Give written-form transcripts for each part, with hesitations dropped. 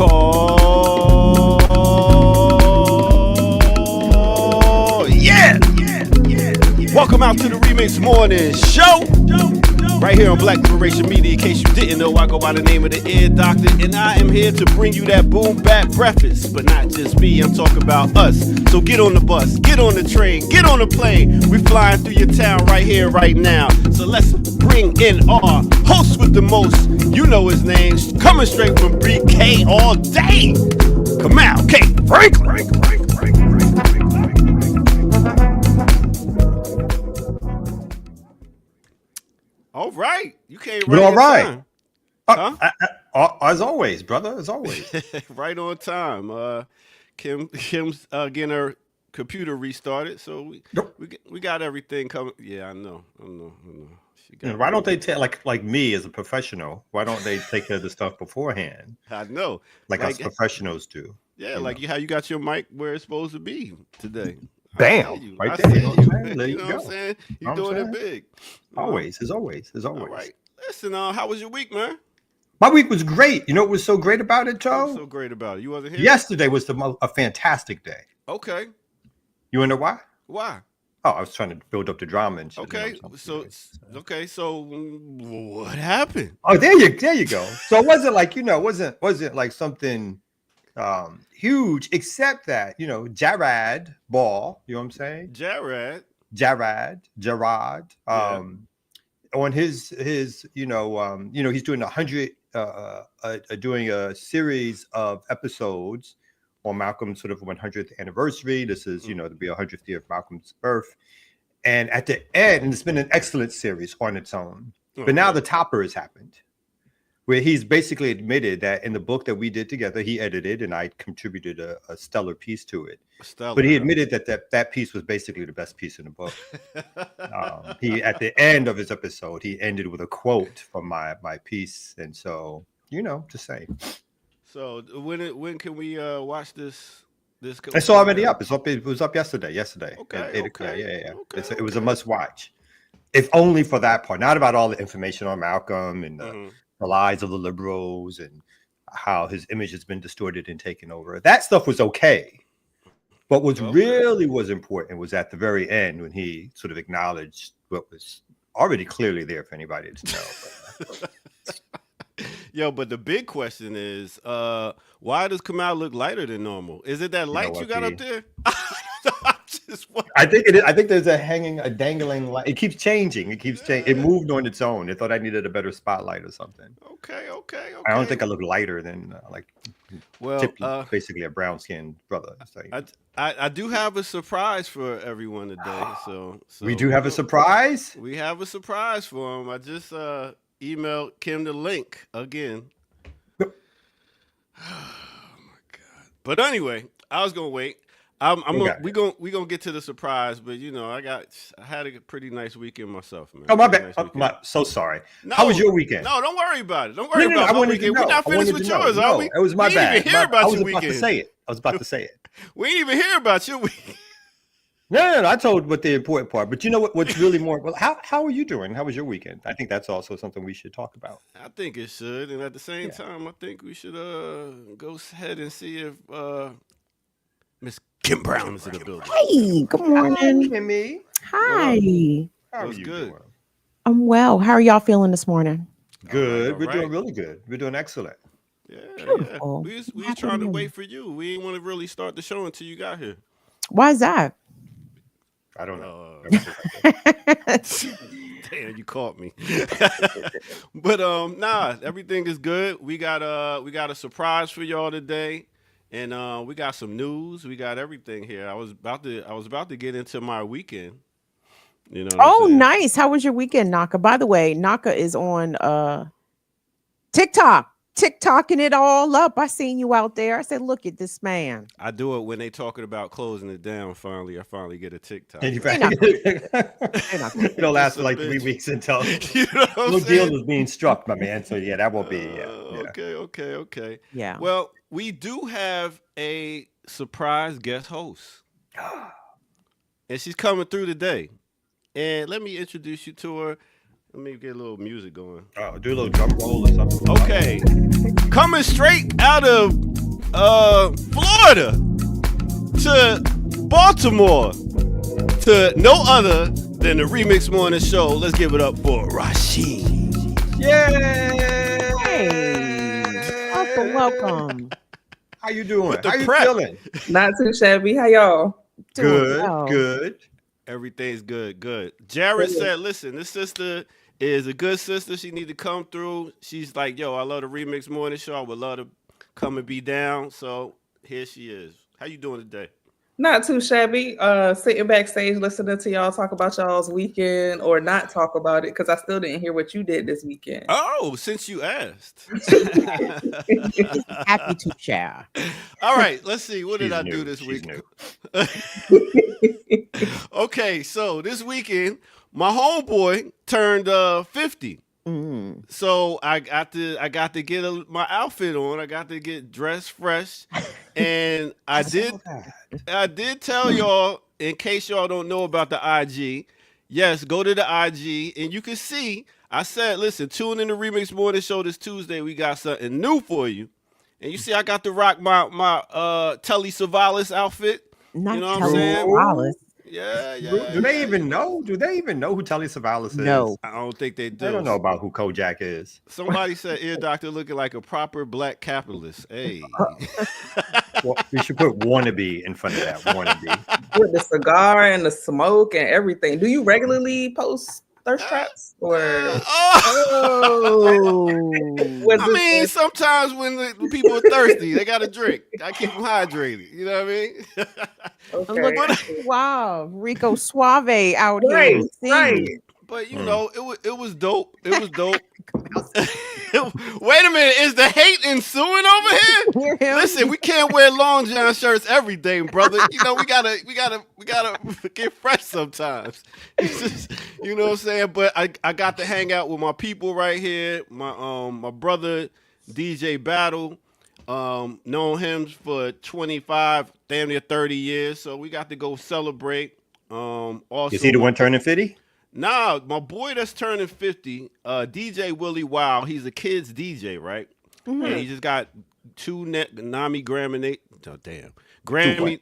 Oh, yeah. Welcome out to the Remix Morning Show. Right here on Black Liberation Media. In case you didn't know, I go by the name of the Ear Doctor, and I am here to bring you that boom bap breakfast. But not just me, I'm talking about us. So get on the bus, get on the train, get on the plane. We're flying through your town right here, right now. So let's bring in our host with the most. You know his name, coming straight from BK all day. Come out, K. Franklin. All right, you came right on time. Huh? As always, brother, as always. Right on time. Kim's getting her computer restarted, so we got everything coming. Yeah, I know. Why don't they take like me as a professional? Why don't they take care of the stuff beforehand? I know, like us professionals do. Yeah, how you got your mic where it's supposed to be today. Bam! Right there. You there you know go. what I'm saying? You're doing it big. Always, as always. All right. Listen, how was your week, man? My week was great. You know what was so great about it, Joe? What was so great about it? You wasn't here? Yesterday was a fantastic day. Okay. You wanna know why? Why? Oh, I was trying to build up the drama and shit. Okay. So what happened? Oh, there you go. So it wasn't like, wasn't like something huge, except that, Jarrad Ball, you know what I'm saying? Jarrad. On his he's doing 100 doing a series of episodes on Malcolm's sort of 100th anniversary. This is, to be 100th year of Malcolm's birth. And at the end, and it's been an excellent series on its own. But now the topper has happened, where he's basically admitted that in the book that we did together, he edited and I contributed a stellar piece to it. But he admitted that piece was basically the best piece in the book. He, at the end of his episode, he ended with a quote from my piece. And so, to say. So when can we watch this? It's already up. It was up yesterday. Okay. Yeah. It was a must watch. If only for that part, not about all the information on Malcolm and the lies of the liberals and how his image has been distorted and taken over. That stuff was okay. But what really was important was at the very end when he sort of acknowledged what was already clearly there for anybody to know. Yo, but the big question is, why does Kamal look lighter than normal? Is it that light you got up there? I think it is. I think there's a dangling light. It keeps changing. It moved on its own. It thought I needed a better spotlight or something. Okay. I don't think I look lighter than basically a brown skinned brother. I do have a surprise for everyone today. So we do have a surprise. We have a surprise for him. I just emailed Kim the link again. Oh my god! But anyway, I was gonna wait. We gonna get to the surprise, but I had a pretty nice weekend myself, man. Oh, my bad. So sorry. No, how was your weekend? No, don't worry about it. Don't worry about my weekend. We're not finished with yours, are we? It was my bad. Didn't even hear about your weekend. I was about to say it. We didn't even hear about your weekend. No. I told what the important part, but you know what's really more. Well, how are you doing? How was your weekend? I think that's also something we should talk about. I think it should, and at the same time, I think we should go ahead and see if Miss Kim Brown is in the building. Hey, good morning. Hi, Kimmy. Hi. How are you good? doing? I'm well. How are y'all feeling this morning? Good. We're doing really good. We're doing excellent. Yeah. Beautiful. We was trying to wait for you. We didn't want to really start the show until you got here. Why is that? I don't know. Damn, you caught me. But everything is good. We got a surprise for y'all today. And we got some news. We got everything here. I was about to get into my weekend. Oh, nice. How was your weekend, Naka? By the way, Naka is on TikToking it all up. I seen you out there. I said, look at this man. I do it when they talking about closing it down. I finally get a TikTok. And They're not it'll last Just for a like bitch. 3 weeks until You know what I'm no saying? deal is being struck, my man. So yeah, that will be Okay. Yeah. Well, we do have a surprise guest host, and she's coming through today. And let me introduce you to her. Let me get a little music going. Oh, do a little drum roll or something. Okay, coming straight out of Florida to Baltimore to no other than the Remix Morning Show. Let's give it up for Rashid. Yay! Hey, welcome. How you doing? With the How you prep. feeling? Not too shabby. How y'all? Doing well. Good. Everything's good. Jared said, listen, this sister is a good sister. She need to come through. She's like, yo, I love the Remix Morning Show. I would love to come and be down. So here she is. How you doing today? Not too shabby. Sitting backstage listening to y'all talk about y'all's weekend or not talk about it because I still didn't hear what you did this weekend. Oh, since you asked. Happy to share. All right, let's see. What did She's I new. do this She's week? Okay, so this weekend, my homeboy turned 50. Mm. So I got to get my outfit on. I got to get dressed fresh, and I did tell y'all, in case y'all don't know about the IG. Yes, go to the IG and you can see. I said, listen, tune in the Remix Morning Show this Tuesday. We got something new for you, and you see, I got to rock my Telly Savalas outfit. Not You know what I'm Telly saying? Savalas. Yeah. Do they even know? Do they even know who Telly Savalas is? No. I don't think they do. They don't know about who Kojak is. Somebody said Ear Doctor looking like a proper black capitalist. Hey. Well, we should put wannabe in front of that. Wannabe. With the cigar and the smoke and everything. Do you regularly post thirst traps? Or Oh. was I this mean, just- sometimes when the people are thirsty, they got to drink. I keep them hydrated. You know what I mean? okay. Look, wow, Rico Suave out here. Right, See? right. But you know, it was dope. It was dope. Wait a minute, is the hate ensuing over here? Hear him? Listen, we can't wear long john shirts every day, brother. You know, we gotta get fresh sometimes. You know what I'm saying? But I got to hang out with my people right here. My brother DJ Battle. Known him for 25, damn near 30 years. So we got to go celebrate. Also, Is he the one turning 50? Nah, my boy that's turning 50, DJ Willie Wow, he's a kid's DJ, right? Mhm. And he just got 2 Grammy Grammy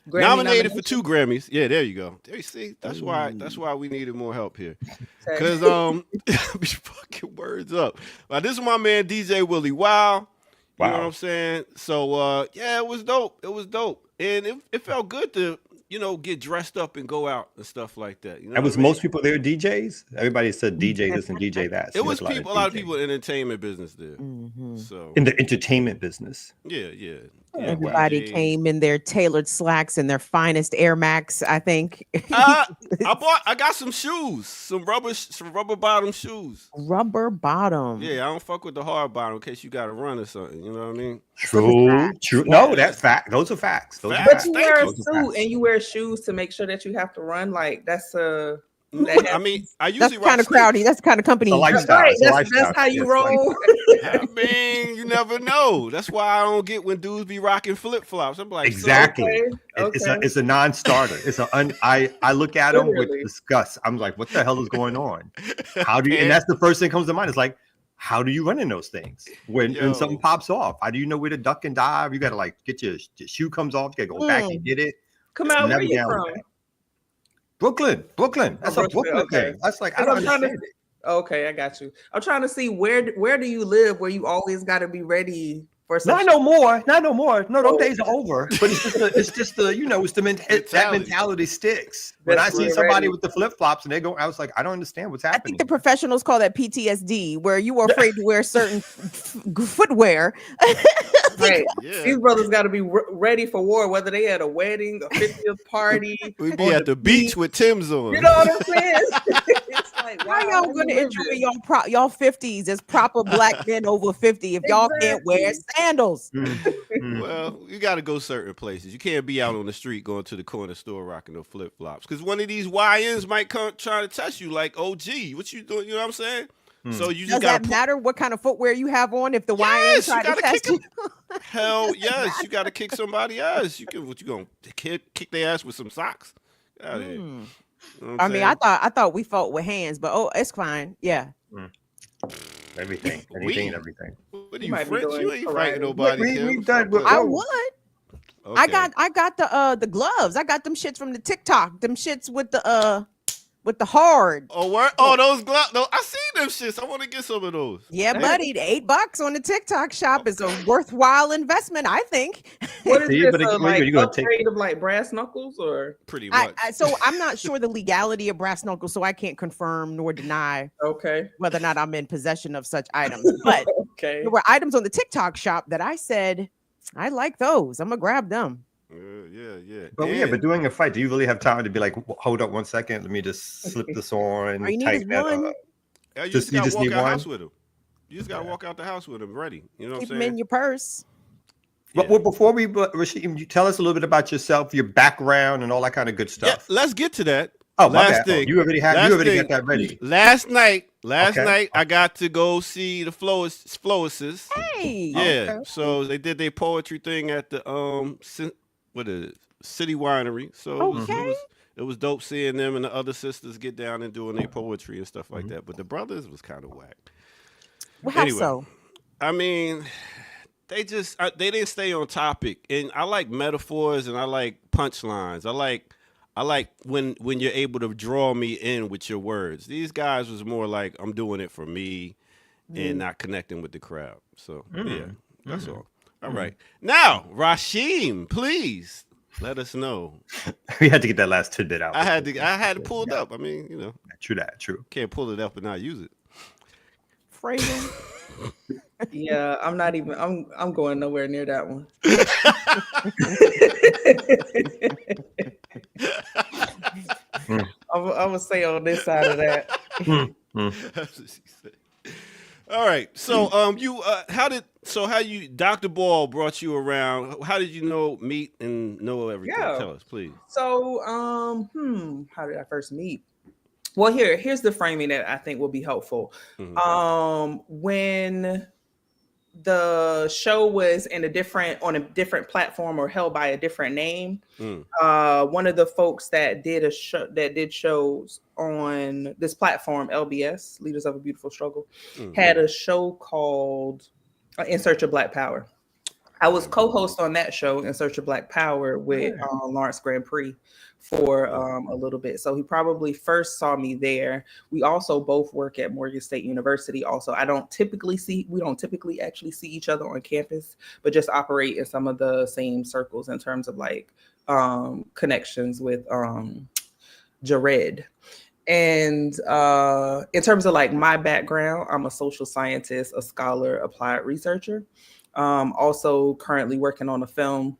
nominated for 2 Grammys. Yeah, there you go. There you see, that's why we needed more help here. Okay. Cause be fucking words up. This is my man DJ Willie Wow. You know what I'm saying? So yeah, it was dope. And it felt good to, get dressed up and go out and stuff like that. You know And was what I mean? most people there DJs? Everybody said DJ this and DJ that. It was a lot of a lot of DJs. people in the entertainment business there. Mhm. So In the entertainment business. yeah. Everybody DJs. came in their tailored slacks and their finest Air Max, I think. I got some shoes, some rubber bottom shoes. Rubber bottom. Yeah, I don't fuck with the hard bottom in case you got to run or something. You know what I mean? True. No, that's fact. Those are facts. Those are Facts. But facts. you Thank wear a you. suit and you wear shoes to make sure that you have to run. Like that's a. I mean, I That's usually kind of crowdy. That's the kind of company. It's a lifestyle. Right, It's a that's lifestyle. how you It's roll. I mean, you never know. That's why I don't get when dudes be rocking flip flops. I'm like, Exactly. Okay. It's a non-starter. I look at them with Literally. disgust. I'm like, what the hell is going on? How do you? And that's the first thing that comes to mind. It's like, how do you run in those things when something pops off? How do you know where to duck and dive? You got to like get your shoe comes off. You got to go back and get it. Come out, where Never you down with from? that. Brooklyn. That's a Brooklyn, Brooklyn okay. thing. That's like I 'Cause don't I'm trying to- understand it. Okay, I got you. I'm trying to see where do you live where you always got to be ready for Not something. no more. No, those Oh. days are over. But it's just that mentality sticks. When That's I see right, somebody right. with the flip flops and they go, I was like, I don't understand what's I happening. think the professionals call that PTSD, where you are afraid to wear certain footwear. Right. Yeah. These brothers got to be ready for war, whether they at a wedding, a 50th party. We be on at the beach with Tim's on. You know what I'm saying? It's like, How y'all I'm gonna enjoy living. y'all 50s as proper black men over 50 if y'all can't wear Exactly. sandals? Well, you got to go certain places. You can't be out on the street going to the corner store rocking no flip flops because one of these YNs might come trying to test you like, "Oh, gee, what you doing?" You know what I'm saying? So you just Does got that matter what kind of footwear you have on if the YN Yes, try you to gotta test kick you? hell yes, you got to kick somebody ass. You can what you gonna kick their ass with some socks? Get out of here. You know what I'm I mean, saying? I thought we fought with hands, but it's fine. Yeah. Everything, anything, and everything. What are You you might be French? You doing ain't karate. fighting nobody, Kim. We've done. Stop playing. I Oh, would. Okay. I got the gloves. I got them shits from the TikTok. Them shits with the hard. Oh, where? Oh, those gloves. No, I seen them shits. I want to get some of those. Yeah, Hey. buddy. The $8 on the TikTok shop is a worthwhile investment, I think. What is See, this? but A, what are like you gonna take? upgrade of like brass knuckles or Pretty much. So I'm not sure the legality of brass knuckles, so I can't confirm nor deny okay? whether or not I'm in possession of such items. But Okay. there were items on the TikTok shop that I said, I like those. I'm gonna grab them. Yeah. But yeah, but during a fight, do you really have time to be like, hold up 1 second, let me just slip this on, All you need is tighten that one. up. You Just- just you gotta just walk need out the one? house with them. You just gotta walk out the house with them ready. You know what Keep I'm them in saying? your purse. But well, before we, Rasheem, you tell us a little bit about yourself, your background, and all that kind of good Yeah, stuff. let's get to that. Oh, my last bad. thing. You already last got thing, that ready. Last night, Okay. I got to go see the Flowises. Hey. Yeah. Okay. So they did their poetry thing at the what is it? City Winery. So it was dope seeing them and the other sisters get down and doing their poetry and stuff like that. But the brothers was kind of whack. Well, how Anyway. so? I mean, they didn't stay on topic, and I like metaphors and I like punchlines. I like when you're able to draw me in with your words. These guys was more like I'm doing it for me and not connecting with the crowd. So yeah, that's all. All right, now Rasheem, please let us know. We had to get that last tidbit out. I had to pull it up. I mean, you know, True. can't pull it up and not use it. Phrasing. Yeah, I'm not even. I'm going nowhere near that one. I would say on this side of that. That's what she said. All right. So how you Dr. Ball brought you around? How did you meet and know everything? Yeah. Tell us, please. So how did I first meet? Well, here's the framing that I think will be helpful. When the show was on a different platform or held by a different name, one of the folks that did shows on this platform, LBS, Leaders of a Beautiful Struggle, had a show called In Search of Black Power. I was co-host on that show, In Search of Black Power, with Lawrence Grand Prix for a little bit. So he probably first saw me there. We also both work at Morgan State University. Also, we don't typically actually see each other on campus, but just operate in some of the same circles in terms of like connections with Jared. And in terms of like my background, I'm a social scientist, a scholar, applied researcher. Also currently working on a film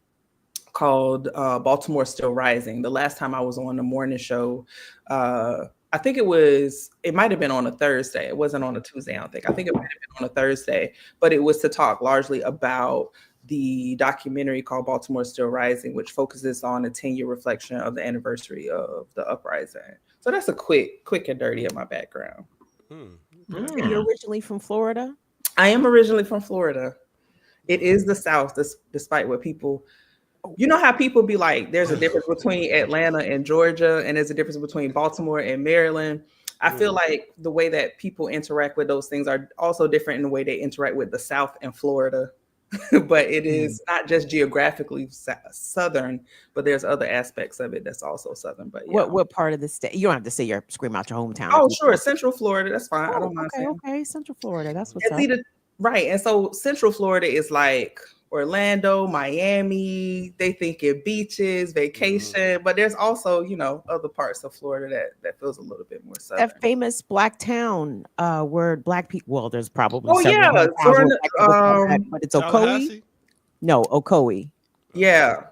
called Baltimore Still Rising. The last time I was on the morning show, I think it might have been on a Thursday. It wasn't on a Tuesday, I don't think. I think it might have been on a Thursday, but it was to talk largely about the documentary called Baltimore Still Rising, which focuses on a 10-year reflection of the anniversary of the uprising. So that's a quick and dirty of my background. You're originally from Florida? I am originally from Florida. It is the South, despite what people, you know how people be like, there's a difference between Atlanta and Georgia, and there's a difference between Baltimore and Maryland. I feel like the way that people interact with those things are also different in the way they interact with the South and Florida. But it is not just geographically Southern, but there's other aspects of it that's also Southern. But yeah. What part of the state? You don't have to say scream out your hometown. Oh, sure. Central Florida. That's fine. I don't mind saying. Okay. Central Florida. That's what's It's up. either right. And so Central Florida is like Orlando, Miami. They think it beaches, vacation, but there's also, other parts of Florida that feels a little bit more southern. That famous black town where black people, well, there's probably but it's Ocoee. No, Ocoee. Yeah.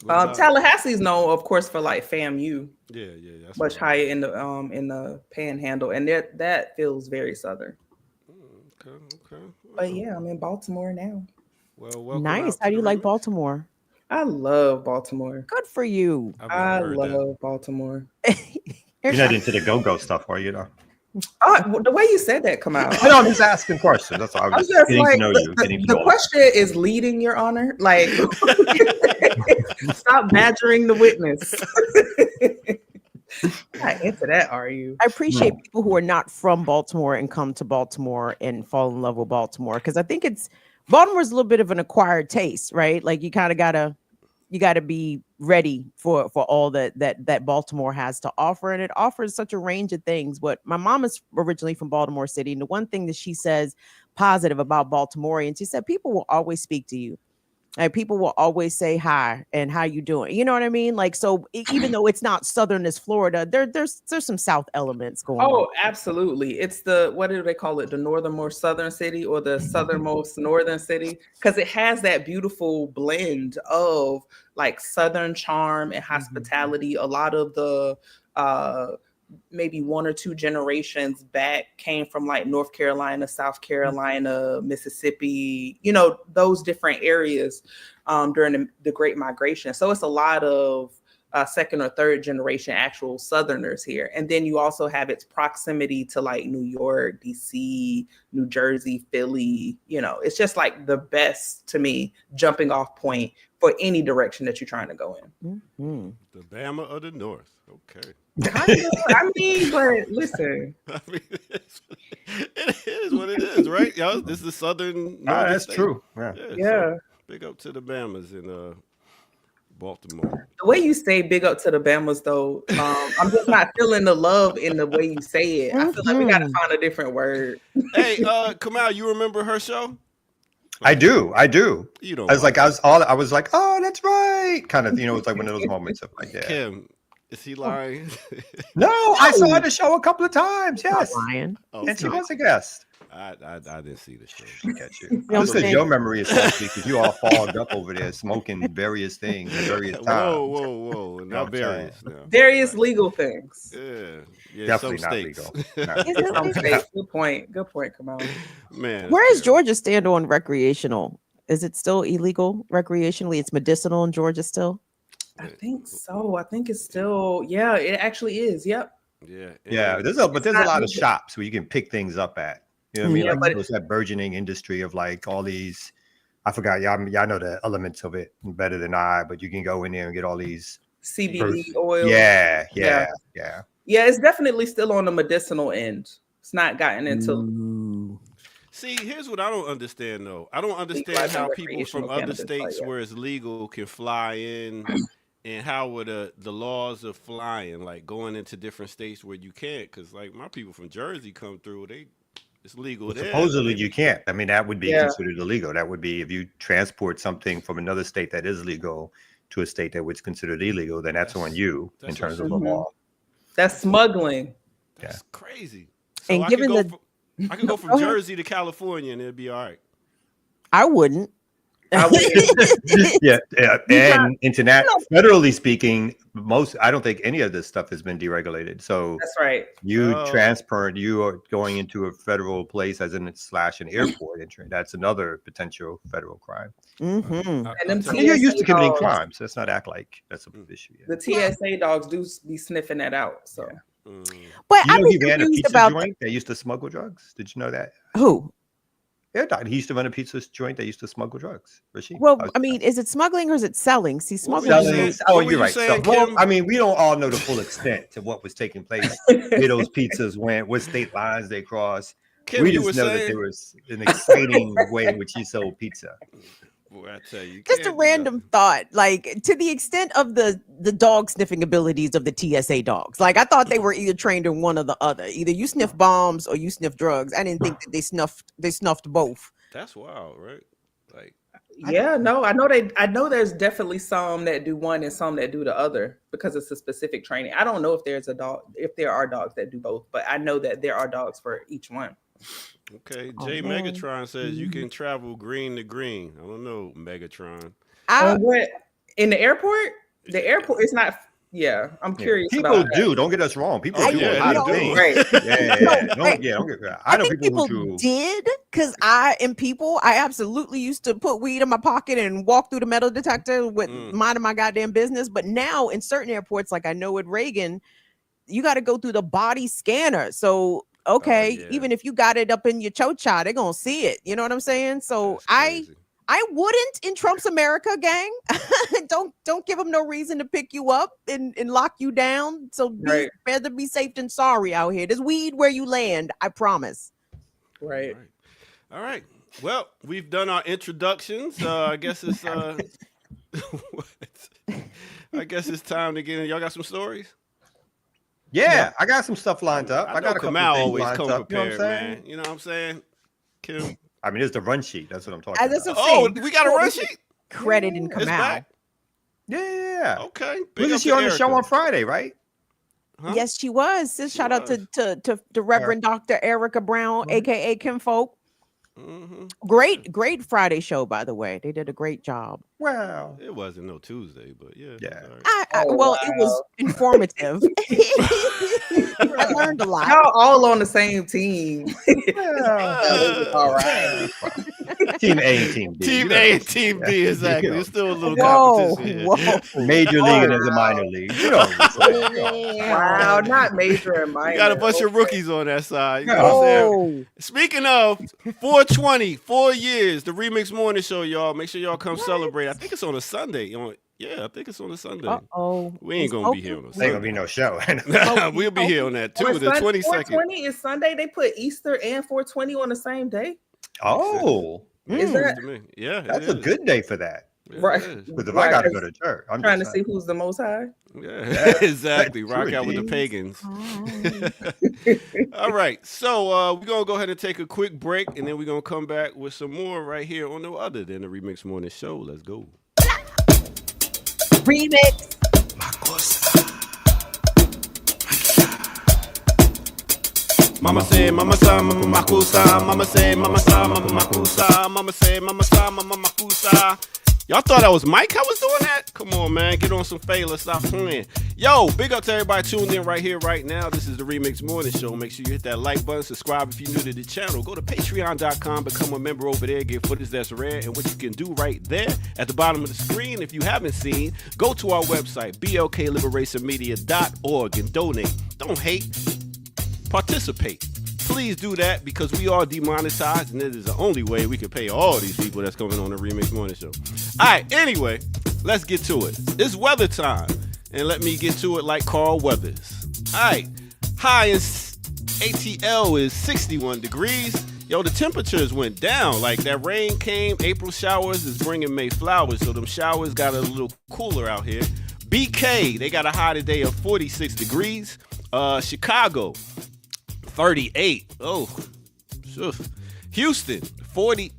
What about it? Tallahassee's known, of course, for like FAMU, Yeah, that's much what higher in the Panhandle, and that feels very southern. Okay. But yeah, I'm in Baltimore now. Well, welcome Nice. out How to do the you like remix. Baltimore? I love Baltimore. Good for you. I've never I heard that. love Baltimore. You're not into the go-go stuff, are you? Know? The way you said that, come out. I know. I'm just asking questions. That's all. I I'm was just just getting like to know you. Getting to the know. question is leading, Your Honor. Like, stop badgering the witness. Not into that, are you? I appreciate people who are not from Baltimore and come to Baltimore and fall in love with Baltimore, because I think Baltimore's a little bit of an acquired taste, right? Like you kind of gotta be ready for all that Baltimore has to offer, and it offers such a range of things. But my mom is originally from Baltimore City, and the one thing that she says positive about Baltimoreans, she said people will always speak to you. And people will always say hi and how you doing. You know what I mean? Like, so even though it's not southern as Florida, there's some South elements going on. Oh, absolutely. It's what do they call it? The northernmost southern city or the southernmost northern city? Because it has that beautiful blend of like southern charm and hospitality. A lot of the maybe one or two generations back came from like North Carolina, South Carolina, Mississippi, those different areas during the Great Migration. So it's a lot of second or third generation actual Southerners here. And then you also have its proximity to like New York, DC, New Jersey, Philly. It's just like the best, to me, jumping off point for any direction that you're trying to go in. Mm-hmm. The Bama of the North. Okay. Kind of, but listen. I mean, it is what it is, right? Y'all, this is the southern. That's state. true. Yeah. So big up to the Bamas in Baltimore. The way you say "big up to the Bamas," though, I'm just not feeling the love in the way you say it. I feel like we got to find a different word. Hey, Kamal, you remember her show? I do. You don't. I was like, oh, that's right. Kind of, it's like one of those moments of like, yeah. Kim, is he lying? No, I saw the show a couple of times. Yes, Lion. Oh, and she was a guest. I didn't see the show. Look at you. Just because your memory is salty, because you all fogged up over there smoking various things at various times. Whoa. Not various now. Various legal things. Yeah, Definitely some not states. legal. Some states. Good point. Come on. Man. Where does Georgia stand on recreational? Is it still illegal recreationally? It's medicinal in Georgia still? I think so. I think it's still, yeah, it actually is. Yep. Yeah. There's a lot of shops where you can pick things up at. You know what I mean? Yeah, Like there's that burgeoning industry of like all these. I forgot. Y'all know the elements of it better than I. But you can go in there and get all these CBD oil. Yeah. Yeah, it's definitely still on the medicinal end. It's not gotten into. Ooh. See, here's what I don't understand though. I don't understand how people from other states where it's legal can fly in, and how would the laws of flying, like going into different states where you can't, because like my people from Jersey come through, it's legal there. Supposedly you can't. I mean, that would be considered illegal. That would be if you transport something from another state that is legal to a state that was considered illegal, then that's on you in terms of the law. That's smuggling. That's crazy. So And I given I can go from Jersey to California and it'd be all right. I wouldn't. Yeah. And federally speaking, I don't think any of this stuff has been deregulated. So that's right. You are going into a federal place, as in an airport entry. That's another potential federal crime. Mm-hmm. And you're used to committing crimes. Let's not act like that's an issue. The TSA dogs do be sniffing that out. So, but you know, I'm he ran a confused pizza about joint that used to smuggle drugs. Did you know that? Who? He used to run a pizza joint that used to smuggle drugs. Well, I mean, is it smuggling or is it selling? See, smuggling. You're right. I mean, we don't all know the full extent to what was taking place. Where those pizzas went, what state lines they crossed. We just know that there was an exciting way in which he sold pizza. Boy, I tell you, just a random thought, like to the extent of the dog sniffing abilities of the TSA dogs. Like I thought they were either trained in one or the other. Either you sniff bombs or you sniff drugs. I didn't think that they snuffed both. That's wild, right? Like, yeah, no, I know there's definitely some that do one and some that do the other because it's a specific training. I don't know if there are dogs that do both, but I know that there are dogs for each one. Okay, Jay Megatron says you can travel green to green. I don't know, Megatron. In the airport is not. Yeah, I'm curious. People about do. that. Don't get us wrong. People Oh, do yeah, a lot of they do. things. Right. Don't get. I know think people who do. did because I absolutely used to put weed in my pocket and walk through the metal detector with minding my goddamn business. But now in certain airports, like I know at Reagan, you got to go through the body scanner. So okay, even if you got it up in your chocha, they're gonna see it. You know what I'm saying? So I wouldn't in Trump's America, gang. don't give them no reason to pick you up and lock you down. So better be safe than sorry out here. There's weed where you land. I promise. Right. All right. Well, we've done our introductions. I guess it's I guess it's time to get in. Y'all got some stories? Yeah, I got some stuff lined up. I got a couple things always come prepared, you know man. You know what I'm saying? Kim. I mean, it's the run sheet. That's what I'm talking about. Oh, we got a run sheet? Credit and Kamal. Yeah. Okay. Wasn't she on the show on Friday, right? Huh? Yes, she was. Shout out to the Reverend Dr. Erica Brown, aka Kim Folk. Great Friday show, by the way. They did a great job. Wow. It wasn't no Tuesday, but yeah. It was informative. I learned a lot. Y'all all on the same team. All right. Team A and Team B. Team A and Team B, exactly. There's still a little competition here. Major league and there's a minor league. You know wow, not major and minor. You got a bunch of rookies on that side. You know what I'm saying? Speaking of 420, 4 years, the Remix Morning Show, y'all. Make sure y'all come celebrate. I think it's on a Sunday. I think it's on a Sunday. We ain't gonna be here on a Sunday. Ain't gonna be no show. We'll be here on that too. The 22nd. 420 is Sunday. They put Easter and 420 on the same day. Oh, is that? That's a good day for that. Right. Because if I gotta go to church, I'm trying to see who's the most high. Yeah, exactly. Rock out with the pagans. All right. So we're gonna go ahead and take a quick break, and then we're gonna come back with some more right here on No Other Than the Remix Morning Show. Let's go. Remix. Mama say, mama sa, mama makusa. Mama say, mama sa, mama makusa. Mama say, mama sa, mama makusa. Y'all thought that was Mike I was doing that? Come on, man. Get on some Fela. Stop playing. Yo, big up to everybody tuned in right here, right now. This is the Remix Morning Show. Make sure you hit that like button. Subscribe if you're new to the channel. Go to patreon.com. Become a member over there. Get footage that's rare. And what you can do right there at the bottom of the screen, if you haven't seen, go to our website, blkliberationmedia.org, and donate. Don't hate. Participate. Please do that because we are demonetized and it is the only way we can pay all these people that's coming on the Remix Morning Show. All right, anyway, let's get to it. It's weather time, and let me get to it like Carl Weathers. All right, high in ATL is 61 degrees. Yo, the temperatures went down. Like that rain came, April showers is bringing May flowers, so them showers got a little cooler out here. BK, they got a high today of 46 degrees. Chicago, 38. Oh, Houston,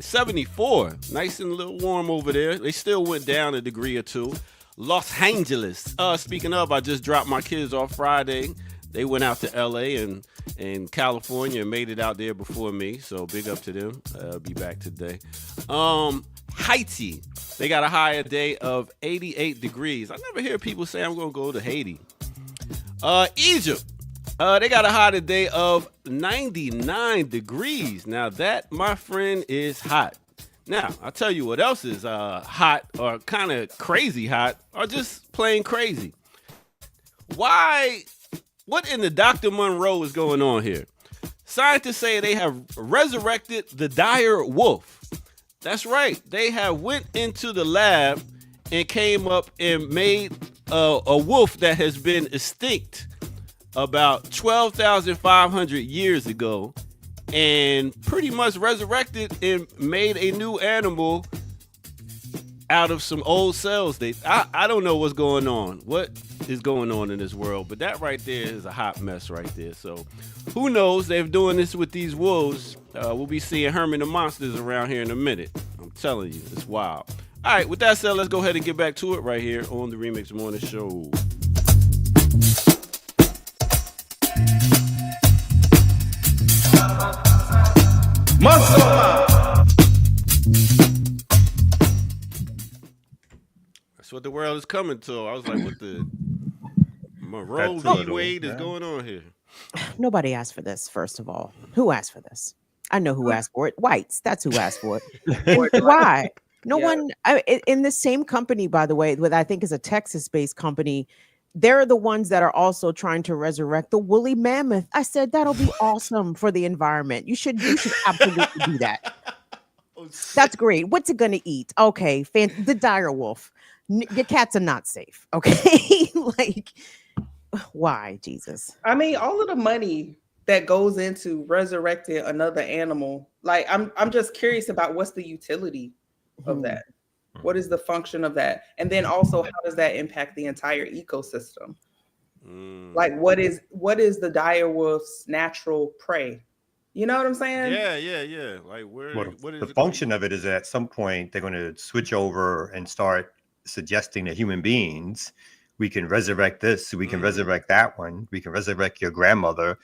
74. Nice and a little warm over there. They still went down a degree or two. Los Angeles. Speaking of, I just dropped my kids off Friday. They went out to LA and California and made it out there before me. So big up to them. I'll be back today. Haiti. They got a higher day of 88 degrees. I never hear people say I'm going to go to Haiti. Egypt. They got a high today of 99 degrees. Now that, my friend, is hot. Now, I'll tell you what else is hot or kind of crazy hot or just plain crazy. Why? What in the Dr. Monroe is going on here? Scientists say they have resurrected the dire wolf. That's right. They have went into the lab and came up and made a wolf that has been extinct about 12,500 years ago and pretty much resurrected and made a new animal out of some old cells. I don't know what's going on. What is going on in this world? But that right there is a hot mess right there. So who knows? They're doing this with these wolves. We'll be seeing Herman the Monsters around here in a minute. I'm telling you, it's wild. All right, with that said, let's go ahead and get back to it right here on the Remix Morning Show. That's what the world coming to. I was like, what the Monroe That's a v. little, Wade is yeah. going on here? Nobody asked for this, first of all. Who asked for this? I know who asked for it. Whites. That's who asked for it. And why? No Yeah. one in the same company, by the way, with I think is a Texas-based company. They're the ones that are also trying to resurrect the woolly mammoth. I said that'll be awesome for the environment. You should absolutely do that. Oh, shit. That's great. What's it gonna eat? Okay, the dire wolf. Your cats are not safe. Okay, like why, Jesus? I mean, all of the money that goes into resurrecting another animal, like I'm just curious about what's the utility of that. What is the function of that? And then also, how does that impact the entire ecosystem? Like, what is the dire wolf's natural prey? You know what I'm saying? Yeah. Like, Well, what is the it function of it is that at some point they're going to switch over and start suggesting to human beings, we can resurrect this, we can resurrect that one, we can resurrect your grandmother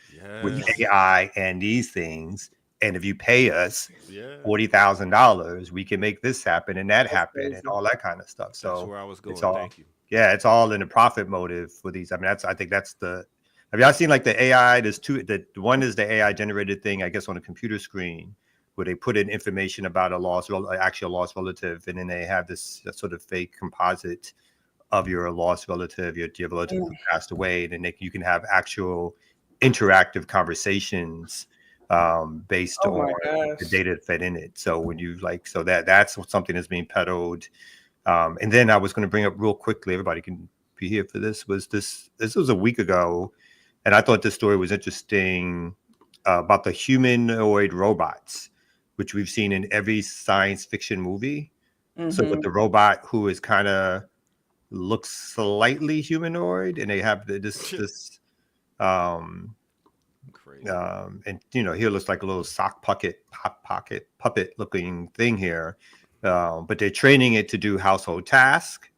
with AI and these things. And if you pay us $40,000, we can make this happen and that happen crazy. and all that kind of stuff. So That's where I was going. it's all, Thank you. yeah, it's all in the profit motive for these. I mean, I think that's the. Have y'all seen like the AI? There's two. The one is the AI generated thing, I guess, on a computer screen where they put in information about actual lost relative, and then they have this sort of fake composite of your lost relative, your relative who passed away, and then you can have actual interactive conversations based on the data fed in it. So when you that's something that's being peddled. And then I was going to bring up real quickly, everybody can be here for this, this was a week ago, and I thought this story was interesting about the humanoid robots, which we've seen in every science fiction movie. So with the robot who is kind of looks slightly humanoid, and they have this Crazy. and here looks like a little sock pocket puppet looking thing here, but they're training it to do household tasks,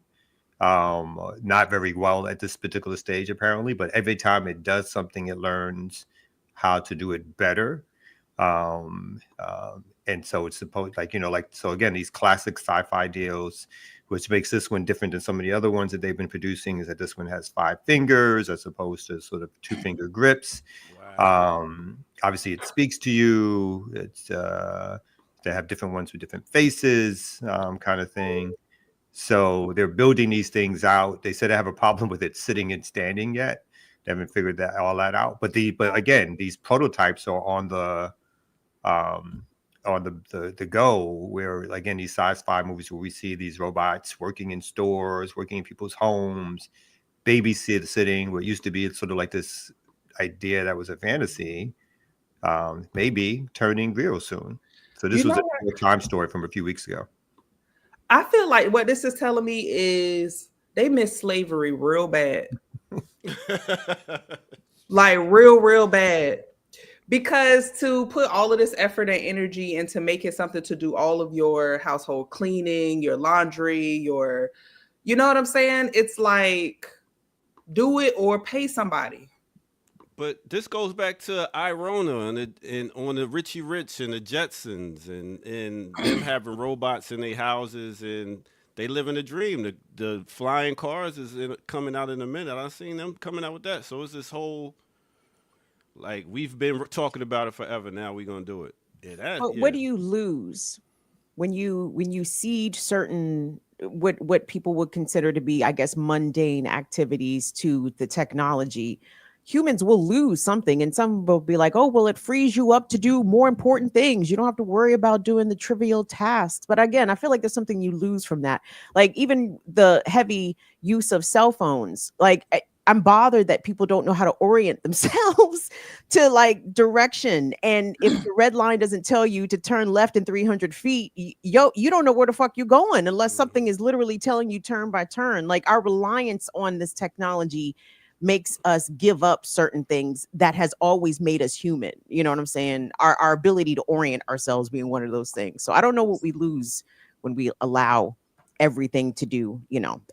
not very well at this particular stage apparently, but every time it does something it learns how to do it better. And so it's supposed so again, these classic sci-fi deals, which makes this one different than some of the other ones that they've been producing, is that this one has 5 fingers as opposed to sort of 2-finger grips. Wow. Obviously it speaks to you. It's they have different ones with different faces, kind of thing. So they're building these things out. They said they have a problem with it sitting and standing yet. They haven't figured all that out. But again, these prototypes are on the go, where again, these sci-fi movies where we see these robots working in stores, working in people's homes, babysitting, what used to be sort of like this idea that was a fantasy, maybe turning real soon. So this was a time story from a few weeks ago. I feel like what this is telling me is they miss slavery real bad. Like real bad. Because to put all of this effort and energy into making something to do all of your household cleaning, your laundry, you know what I'm saying? It's like, do it or pay somebody. But this goes back to Irona and on the Richie Rich and the Jetsons and them having robots in their houses, and they live in a dream. The flying cars is coming out in a minute. I've seen them coming out with that. So it's this whole, like, we've been talking about it forever. Now we're gonna do it. But what do you lose when you cede certain what people would consider to be, I guess, mundane activities to the technology? Humans will lose something, and some will be like, oh, well, it frees you up to do more important things. You don't have to worry about doing the trivial tasks. But again, I feel like there's something you lose from that. Like even the heavy use of cell phones, like I'm bothered that people don't know how to orient themselves to like direction. And if the red line doesn't tell you to turn left in 300 feet, you don't know where the fuck you're going unless something is literally telling you turn by turn. Like our reliance on this technology makes us give up certain things that has always made us human. You know what I'm saying? Our ability to orient ourselves being one of those things. So I don't know what we lose when we allow everything to do,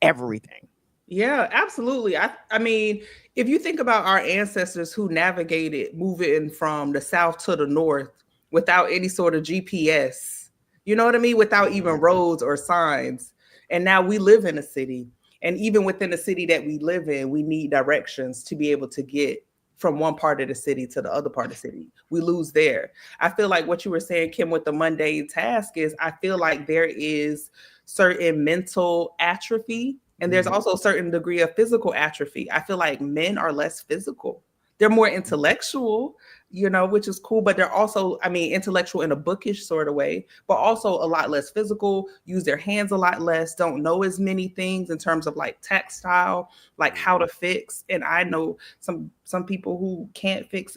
everything. Yeah, absolutely. I mean, if you think about our ancestors who navigated moving from the south to the north without any sort of GPS, you know what I mean? Without even roads or signs. And now we live in a city. And even within the city that we live in, we need directions to be able to get from one part of the city to the other part of the city. We lose there. I feel like what you were saying, Kim, with the mundane task is I feel like there is certain mental atrophy and there's also a certain degree of physical atrophy. I feel like men are less physical. They're more intellectual, which is cool, but they're also, intellectual in a bookish sort of way, but also a lot less physical, use their hands a lot less, don't know as many things in terms of like textile, like how to fix. And I know some people who can't fix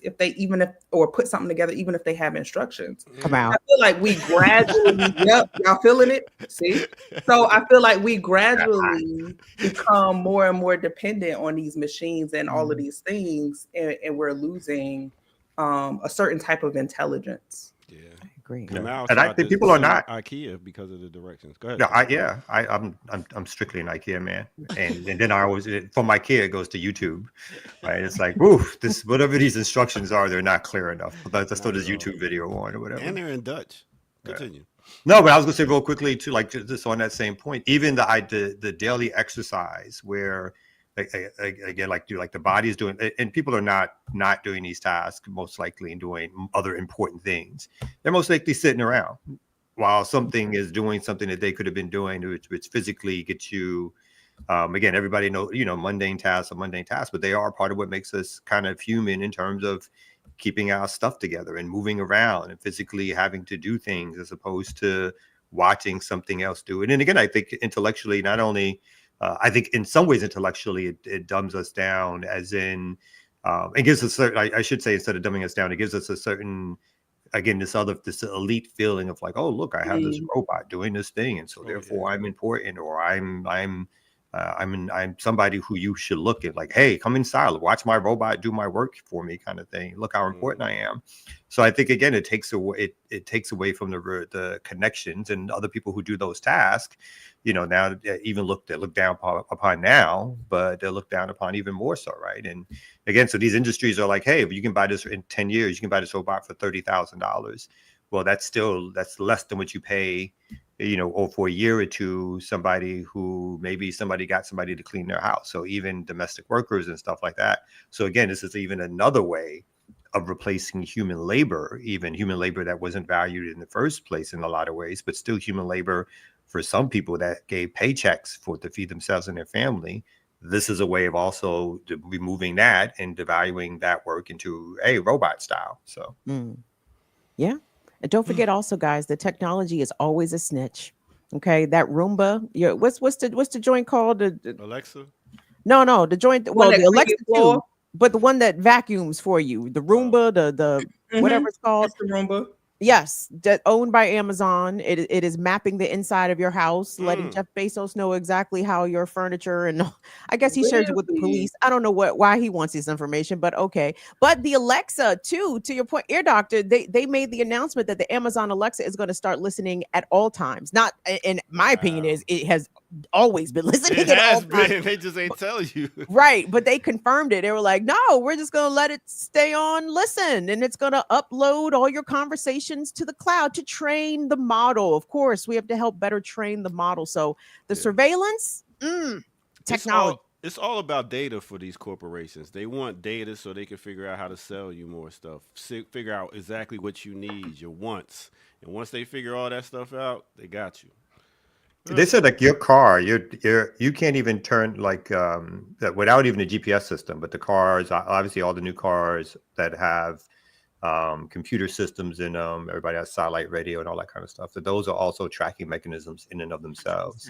or put something together, even if they have instructions. Come out. I feel like we gradually, yep, y'all feeling it? See? So I feel like we gradually become more and more dependent on these machines and all of these things, and we're losing a certain type of intelligence. Yeah, I agree. Yeah. And I think people are not IKEA because of the directions. Go ahead. No, I'm strictly an IKEA man, and then I always from IKEA it goes to YouTube, right? It's like, oof, this whatever these instructions are, they're not clear enough. But let's throw this YouTube video on or whatever. And they're in Dutch. Continue. No, but I was gonna say real quickly too, like just on that same point, even the daily exercise where again, like the body is doing, and people are not doing these tasks most likely and doing other important things. They're most likely sitting around while something is doing something that they could have been doing, which physically gets you. Again, everybody knows, mundane tasks are mundane tasks, but they are part of what makes us kind of human in terms of keeping our stuff together and moving around and physically having to do things as opposed to watching something else do it. And again, I think intellectually, not only, I think in some ways intellectually, it dumbs us down, as in, it gives us, I should say, instead of dumbing us down, it gives us a certain, again, this elite feeling of like, oh, look, I have this robot doing this thing. And so therefore I'm important, or I'm somebody who you should look at, like, hey, come inside, watch my robot do my work for me, kind of thing. Look how important I am. So I think again, it takes away from the connections and other people who do those tasks. Now even they're looked down upon now, but they're looked down upon even more so, right? And again, so these industries are like, hey, if you can buy this in 10 years, you can buy this robot for $30,000. Well, that's less than what you pay, or for a year or two, somebody who got somebody to clean their house. So even domestic workers and stuff like that. So again, this is even another way of replacing human labor that wasn't valued in the first place in a lot of ways, but still human labor for some people that gave paychecks to feed themselves and their family. This is a way of also removing that and devaluing that work into a robot style. So, yeah. And don't forget also, guys, the technology is always a snitch. Okay. That Roomba, what's the joint called? Alexa? No, the joint, the Alexa too, but the one that vacuums for you, the Roomba, the whatever it's called. It's the Roomba. Yes, that owned by Amazon. It is mapping the inside of your house, letting Jeff Bezos know exactly how your furniture, and I guess he shares it with the police. I don't know why he wants this information, but okay. But the Alexa too, to your point, Ear Doctor, they made the announcement that the Amazon Alexa is going to start listening at all times. Not, in my opinion, it has always been listening. It has been. They just ain't tell you. Right, but they confirmed it. They were like, no, we're just going to let it stay on listen, and it's going to upload all your conversations to the cloud to train the model. Of course, we have to help better train the model. So the surveillance, technology. It's all about data for these corporations. They want data so they can figure out how to sell you more stuff, figure out exactly what you need, your wants. And once they figure all that stuff out, they got you. They said like your car, you can't even turn like that without even a GPS system. But the cars, obviously, all the new cars that have computer systems in them, everybody has satellite radio and all that kind of stuff. So those are also tracking mechanisms in and of themselves,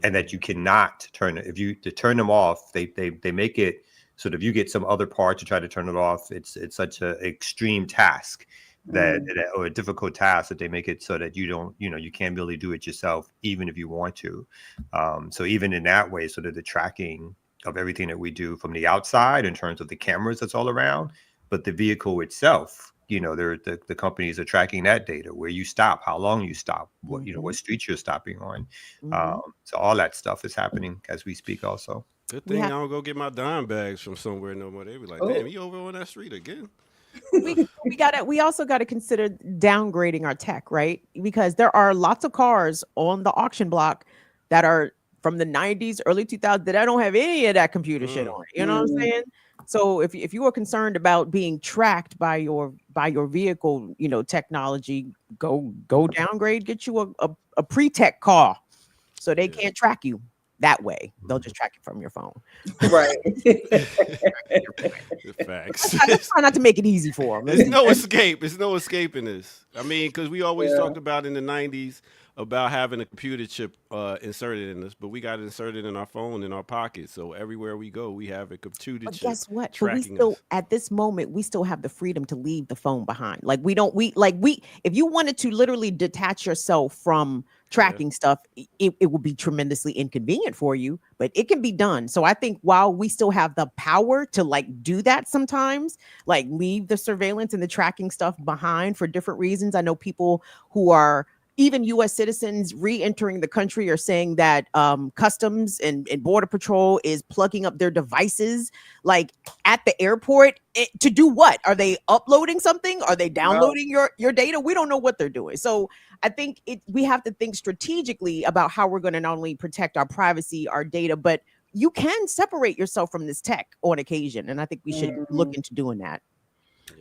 and that you cannot turn it. To turn them off, they make it so that if you get some other part to try to turn it off, it's such an extreme task or a difficult task that they make it so that you can't really do it yourself, even if you want to. So even in that way, sort of the tracking of everything that we do from the outside in terms of the cameras that's all around, but the vehicle itself, the companies are tracking that data, where you stop, how long you stop, what streets you're stopping on. So all that stuff is happening as we speak also. Good thing I don't go get my dime bags from somewhere no more. They be like, damn, you over on that street again? We also got to consider downgrading our tech, right? Because there are lots of cars on the auction block that are from the 90s, early 2000s that I don't have any of that computer shit on it. You know what I'm saying? So if you are concerned about being tracked by your vehicle, you know, technology, go downgrade, get you a pre-tech car so they can't track you that way. They'll just track you from your phone. Right. Facts. Let's try not to make it easy for them. There's no escape. There's no escaping this. I mean, because we always talked about in the 90s about having a computer chip inserted in us, but we got it inserted in our phone, in our pocket. So everywhere we go, we have a computer chip. Guess what? But we tracking still, us. at this moment, we still have the freedom to leave the phone behind. Like if you wanted to literally detach yourself from tracking stuff, it would be tremendously inconvenient for you, but it can be done. So I think while we still have the power to like do that sometimes, like leave the surveillance and the tracking stuff behind for different reasons. I know people who are even U.S. citizens re-entering the country are saying that customs and border patrol is plugging up their devices like at the airport to do what? Are they uploading something? Are they downloading your data? We don't know what they're doing. So I think we have to think strategically about how we're going to not only protect our privacy, our data, but you can separate yourself from this tech on occasion. And I think we should look into doing that.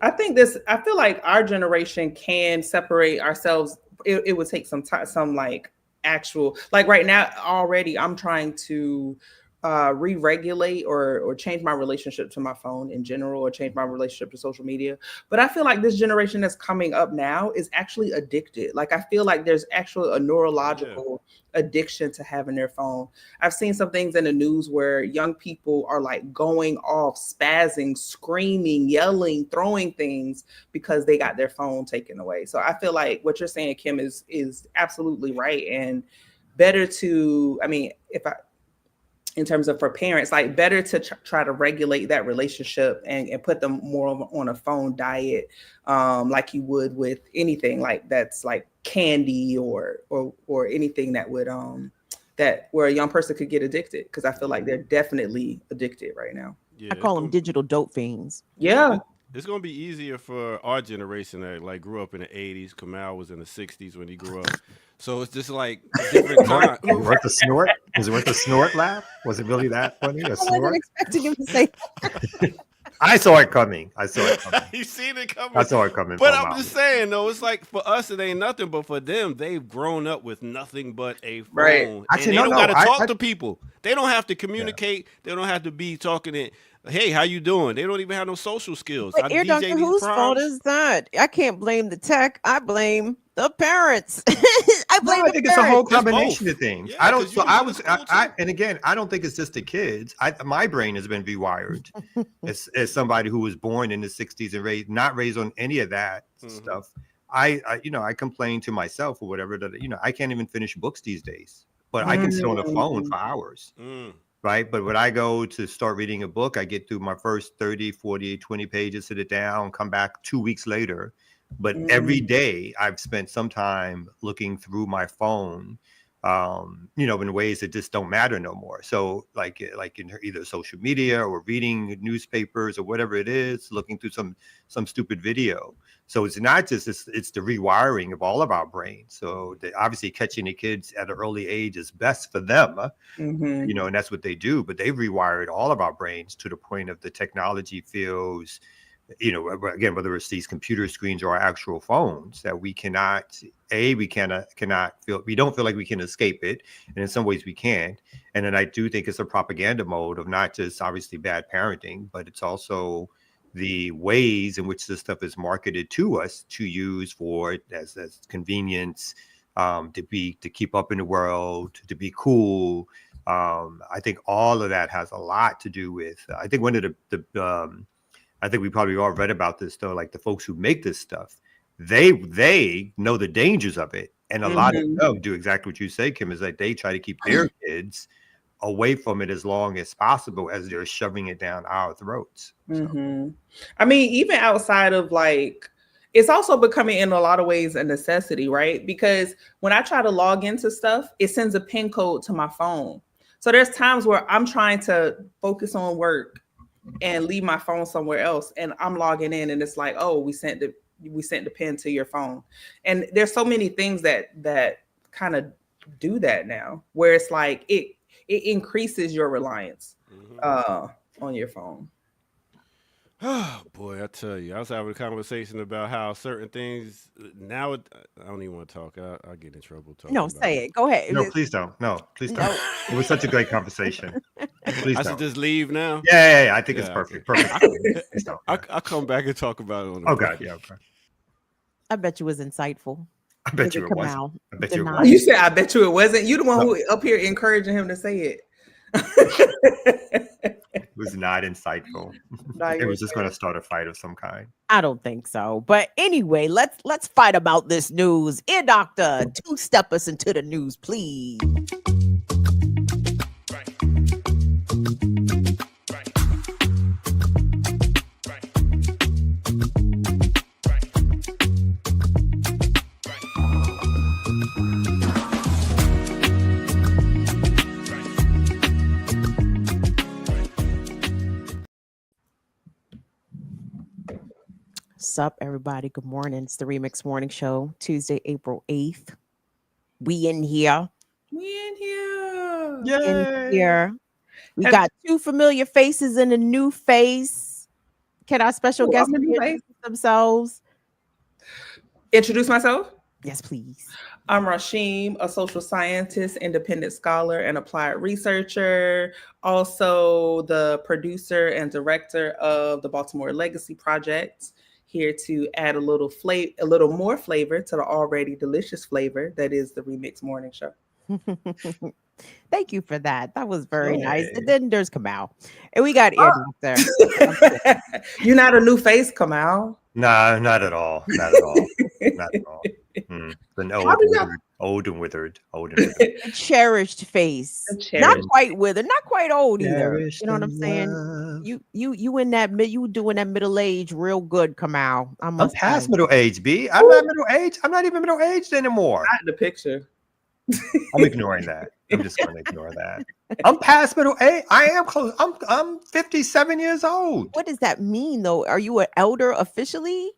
I feel like our generation can separate ourselves. It would take some time, some like actual, like right now already I'm trying to re-regulate or change my relationship to my phone in general, or change my relationship to social media. But I feel like this generation that's coming up now is actually addicted. Like I feel like there's actually a neurological addiction to having their phone. I've seen some things in the news where young people are like going off, spazzing, screaming, yelling, throwing things because they got their phone taken away. So I feel like what you're saying, Kim, is absolutely right. And better to, I mean, in terms of for parents, like better to try to regulate that relationship and put them more on a phone diet, like you would with anything like that's like candy or anything that would that where a young person could get addicted, because I feel like they're definitely addicted right now. I call them digital dope fiends. Yeah. It's gonna be easier for our generation that like grew up in the 80s. Kamal was in the 60s when he grew up. So it's just like a different time. Was it worth the snort? Was it worth the snort laugh? Was it really that funny? A I snort? wasn't expecting him to say I saw it coming. You seen it coming. I saw it coming. But I'm just saying though, it's like for us it ain't nothing, but for them, they've grown up with nothing but a phone. Right. Actually, and they don't gotta talk I to people. They don't have to communicate. They don't have to be talking it. Hey, how you doing? They don't even have no social skills. But Ear Doctor, whose fault is that? I can't blame the tech. I blame the parents. I think it's a whole combination of things. Yeah, I don't. So and again, I don't think it's just the kids. My brain has been rewired as somebody who was born in the 60s and not raised on any of that stuff. I complain to myself or whatever that I can't even finish books these days, but I can sit on a phone for hours. Right. But when I go to start reading a book, I get through my first 30, 40, 20 pages, sit it down, come back 2 weeks later. But every day I've spent some time looking through my phone, in ways that just don't matter no more. So like in either social media or reading newspapers or whatever it is, looking through some stupid video. So it's not just it's the rewiring of all of our brains. So obviously catching the kids at an early age is best for them, and that's what they do. But they've rewired all of our brains to the point of the technology feels, again, whether it's these computer screens or our actual phones, that we cannot feel, we don't feel like we can escape it. And in some ways we can't. And then I do think it's a propaganda mode of not just obviously bad parenting, but it's also the ways in which this stuff is marketed to us to use for it as convenience, to keep up in the world, to be cool. I think all of that has a lot to do with, I think one of I think we probably all read about this though, like the folks who make this stuff, they know the dangers of it. And a lot of them do exactly what you say, Kim, is that they try to keep their kids away from it as long as possible as they're shoving it down our throats. So. I mean, even outside of like, it's also becoming in a lot of ways a necessity, right? Because when I try to log into stuff, it sends a PIN code to my phone. So there's times where I'm trying to focus on work and leave my phone somewhere else, and I'm logging in and it's like, oh, we sent the PIN to your phone. And there's so many things that kind of do that now, where it's like it increases your reliance on your phone. Oh boy, I tell you, I was having a conversation about how certain things now. I don't even want to talk. I'll get in trouble talking No, about say it. Go ahead. No, please don't. No, please don't. No. It was such a great conversation. Please I don't. should just leave now. Yeah. I think it's Yeah, perfect. okay. Perfect. Please don't. I'll come back and talk about it on the Oh break. God, yeah. Okay. I bet you was insightful. I bet Look you at it wasn't. Kamal I bet you it denying. wasn't. You said, I bet you it wasn't. You the one No. who up here encouraging him to say it. It was not insightful. No, It you're was just going to start a fight of some kind. I don't think so. But anyway, let's fight about this news. Ear doctor, two-step us into the news, please. Sup, everybody. Good morning. It's the Remix Morning Show, Tuesday, April 8th. We in here. We in here. In here. We And- got two familiar faces and a new face. Can our special Ooh, guests I'm a new introduce themselves? Introduce myself. Yes, please. I'm Rasheem, a social scientist, independent scholar, and applied researcher. Also, the producer and director of the Baltimore Legacy Project. Here to add a little more flavor to the already delicious flavor that is the Remix Morning Show. Thank you for that. That was very nice. Yay. And then there's Kamal. And we got Ear Doctor. You're not a new face, Kamal. No, not at all. Not at all. Not at all. Been How do y'all- old and withered. A cherished face. A Not cherished. quite withered, not quite old either. Cherished You know what I'm in saying? love. You in that you doing that middle age real good, Kamal. I I'm must past say. middle age, B. I'm not middle age. I'm not even middle aged anymore. Not the picture. I'm ignoring that. I'm just going to ignore that. I'm past middle age. I am close. I'm 57 years old. What does that mean though? Are you an elder officially?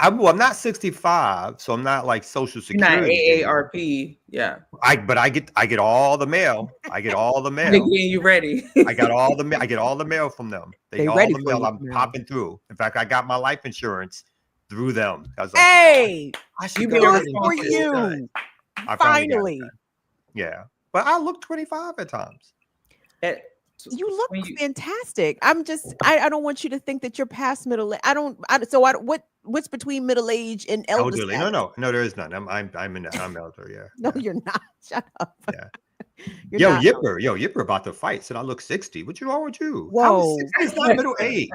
I'm not 65, so I'm not like Social You're not Security. AARP. Yeah. But I get all the mail. I get all the They're mail. getting you ready. I get all the mail from them. They all ready the for mail you, I'm Kamal. popping through. In fact, I got my life insurance through them. I was like, Hey, I should you go being ahead good and for get this done. you. I finally got it Finally. done. Yeah, but I look 25 at times. You look When you- fantastic. I don't want you to think that you're past middle age. What's between middle age and elder Elderly? status? No, there is none. I'm elder. Yeah. No, yeah. you're not. Shut up. Yeah. You're Yo, not. Yipper about to fight. Said I look 60. What you wrong with you? Whoa. 60 is not middle age.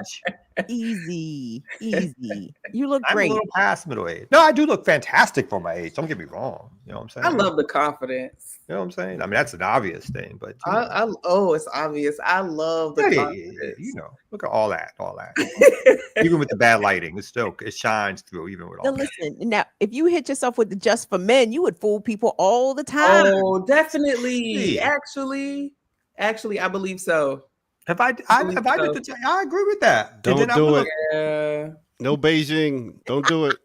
Easy. You look I'm great. a little past middle age. No, I do look fantastic for my age. Don't get me wrong. You know what I'm saying? I love the confidence. You know what I'm saying? I mean, that's an obvious thing, but you It's obvious. I love the confidence. you know, look at all that. Even with the bad lighting, it shines through. Even with Now all that. listen, now if you hit yourself with the just for men, you would fool people all the time. Oh, definitely. See. Actually, I believe so. If I did I agree with that. Don't And then I do would it. Yeah. No Beijing. Don't do it.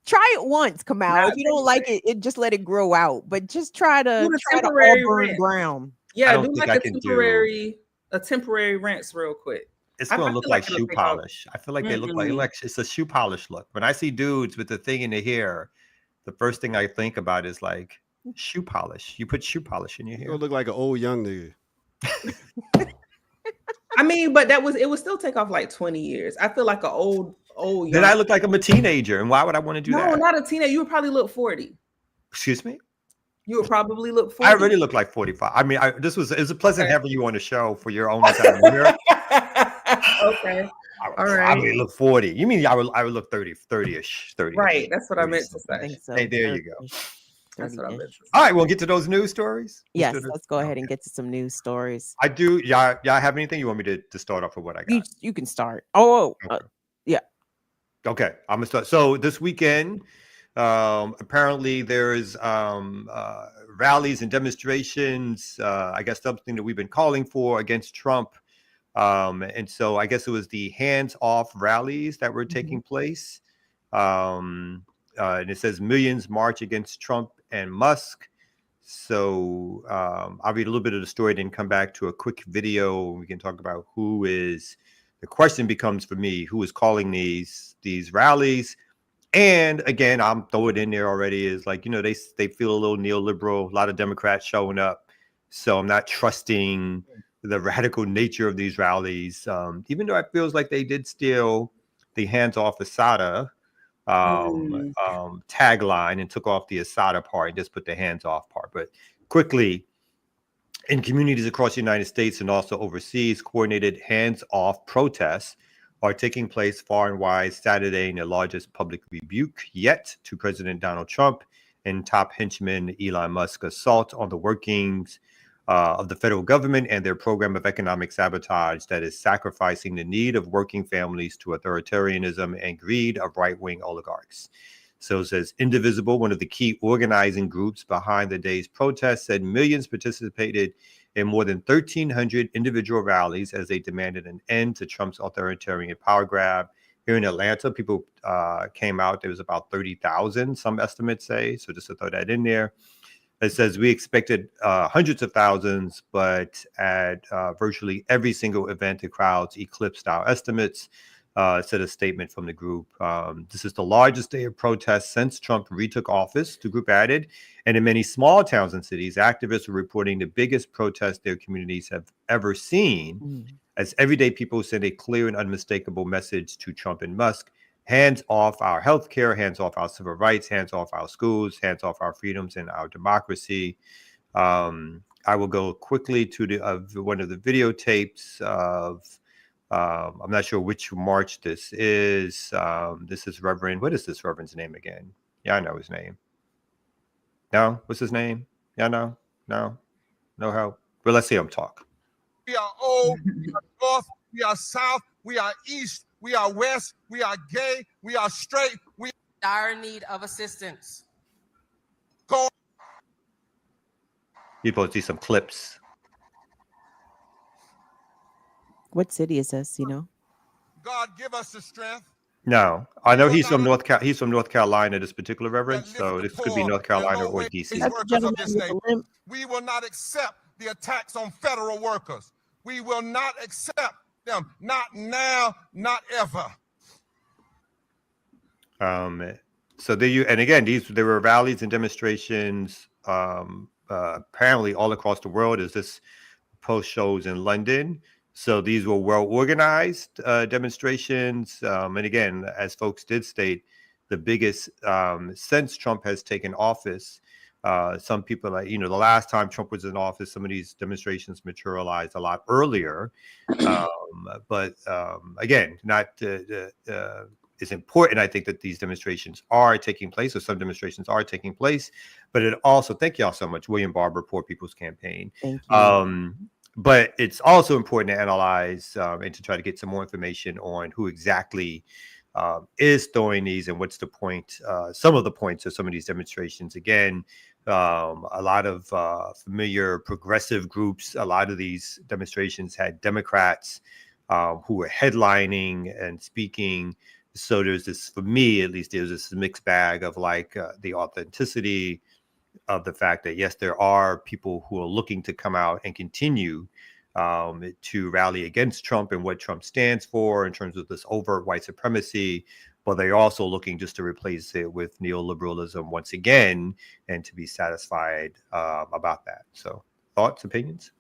Try it once, Kamal. Not If you don't like it, just let it grow out. But just try to Do the try to temporary auburn rinse. brown. Yeah, don't do think like I a can do- temporary rinse real quick. It's I gonna feel look like like it'll shoe take off. polish. I feel like they look like it's a shoe polish look. When I see dudes with the thing in the hair, the first thing I think about is like shoe polish. You put shoe polish in your You hair. gonna look like an old young nigga. I mean, but it would still take off like 20 years. I feel like an old young. Then I look like I'm a teenager, and why would I want to do No, that? not a teenager. You would probably look 40. Excuse me. You would probably look 40. I already look like 45. I mean, it was a pleasant having you on the show for your own time here. Okay. I would All right. probably look 40. You mean I would look 30-ish, 30. Right. That's what I meant to I say. think so. Hey, there you go. That's what I meant 30-ish. to say. All right, we'll get to those news stories. Yes, let's go ahead and get to some news stories. I do. Y'all have anything you want me to start off with what I got? You can start. Oh, Okay. yeah. Okay, I'm gonna start. So this weekend, apparently there is rallies and demonstrations. I guess something that we've been calling for against Trump. And so I guess it was the hands-off rallies that were taking place. And it says millions march against Trump and Musk. So I'll read a little bit of the story, then come back to a quick video. We can talk about who is. The question becomes for me, who is calling these rallies? And again, I'm throwing it in there already. Is like, they feel a little neoliberal. A lot of Democrats showing up, so I'm not trusting the radical nature of these rallies. Even though it feels like they did steal the hands off Asada tagline and took off the Asada part and just put the hands off part. But quickly, in communities across the United States and also overseas, coordinated hands off protests are taking place far and wide Saturday in the largest public rebuke yet to President Donald Trump and top henchman Elon Musk's assault on the workings of the federal government and their program of economic sabotage that is sacrificing the need of working families to authoritarianism and greed of right-wing oligarchs. So it says Indivisible, one of the key organizing groups behind the day's protests, said millions participated in more than 1,300 individual rallies as they demanded an end to Trump's authoritarian power grab. Here in Atlanta, people came out. There was about 30,000, some estimates say. So just to throw that in there. It says we expected hundreds of thousands, but at virtually every single event, the crowds eclipsed our estimates, said a statement from the group. This is the largest day of protests since Trump retook office, the group added. And in many small towns and cities, activists are reporting the biggest protest their communities have ever seen, as everyday people send a clear and unmistakable message to Trump and Musk. Hands off our healthcare, hands off our civil rights, hands off our schools, hands off our freedoms and our democracy. I will go quickly to one of the videotapes of, I'm not sure which march this is. This is Reverend, what is this Reverend's name again? Yeah, I know his name. No? What's his name? Yeah, no? No help? Well, let's see him talk. We are old, we are north, we are south, we are east, we are west, we are gay, we are straight, we are dire need of assistance. go. You both see some clips. What city is this? God give us the strength. No, I know he's from North Carolina, this particular Reverend. So this could be North Carolina or DC. We will not accept the attacks on federal workers. We will not accept them. Not now, not ever. So and again, there were rallies and demonstrations apparently all across the world, as this post shows in London. So these were well organized demonstrations. And again, as folks did state, the biggest since Trump has taken office. Some people the last time Trump was in office, some of these demonstrations materialized a lot earlier. But again, it's important, I think, that these demonstrations are taking place, or some demonstrations are taking place. But it also, thank y'all so much, William Barber, Poor People's Campaign. Thank you. But it's also important to analyze and to try to get some more information on who exactly is throwing these and what's the point, some of the points of some of these demonstrations. Again, a lot of familiar progressive groups, a lot of these demonstrations had Democrats who were headlining and speaking. So there's this, for me at least, there's this mixed bag of the authenticity of the fact that, yes, there are people who are looking to come out and continue to rally against Trump and what Trump stands for in terms of this overt white supremacy, but they're also looking just to replace it with neoliberalism once again and to be satisfied about that. So thoughts, opinions?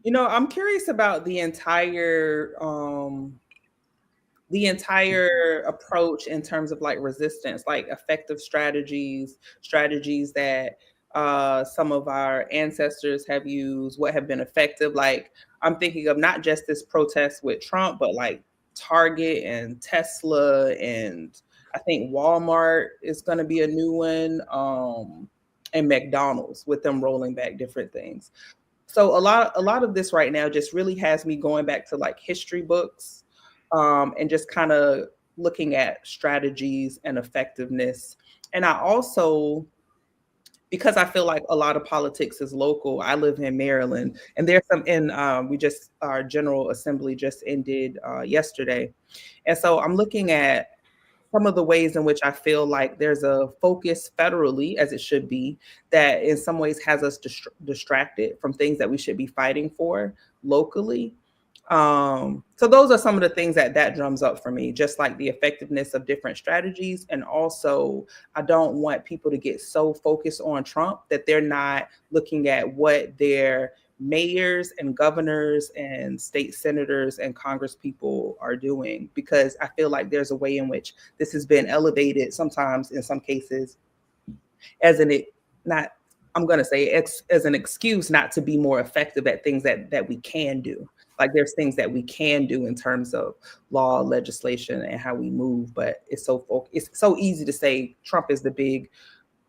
I'm curious about the entire approach in terms of resistance, effective strategies that some of our ancestors have used, what have been effective. I'm thinking of not just this protest with Trump, but Target and Tesla, and I think Walmart is going to be a new one, and McDonald's, with them rolling back different things. So a lot of this right now just really has me going back to history books. And just kind of looking at strategies and effectiveness. And I also, because I feel like a lot of politics is local, I live in Maryland, and there's some our General Assembly just ended yesterday. And so I'm looking at some of the ways in which I feel like there's a focus federally, as it should be, that in some ways has us distracted from things that we should be fighting for locally. So those are some of the things that drums up for me, just like the effectiveness of different strategies. And also, I don't want people to get so focused on Trump that they're not looking at what their mayors and governors and state senators and congress people are doing, because I feel like there's a way in which this has been elevated sometimes in some cases as I'm going to say as an excuse not to be more effective at things that we can do. Like there's things that we can do in terms of law, legislation, and how we move, but it's so easy to say Trump is the big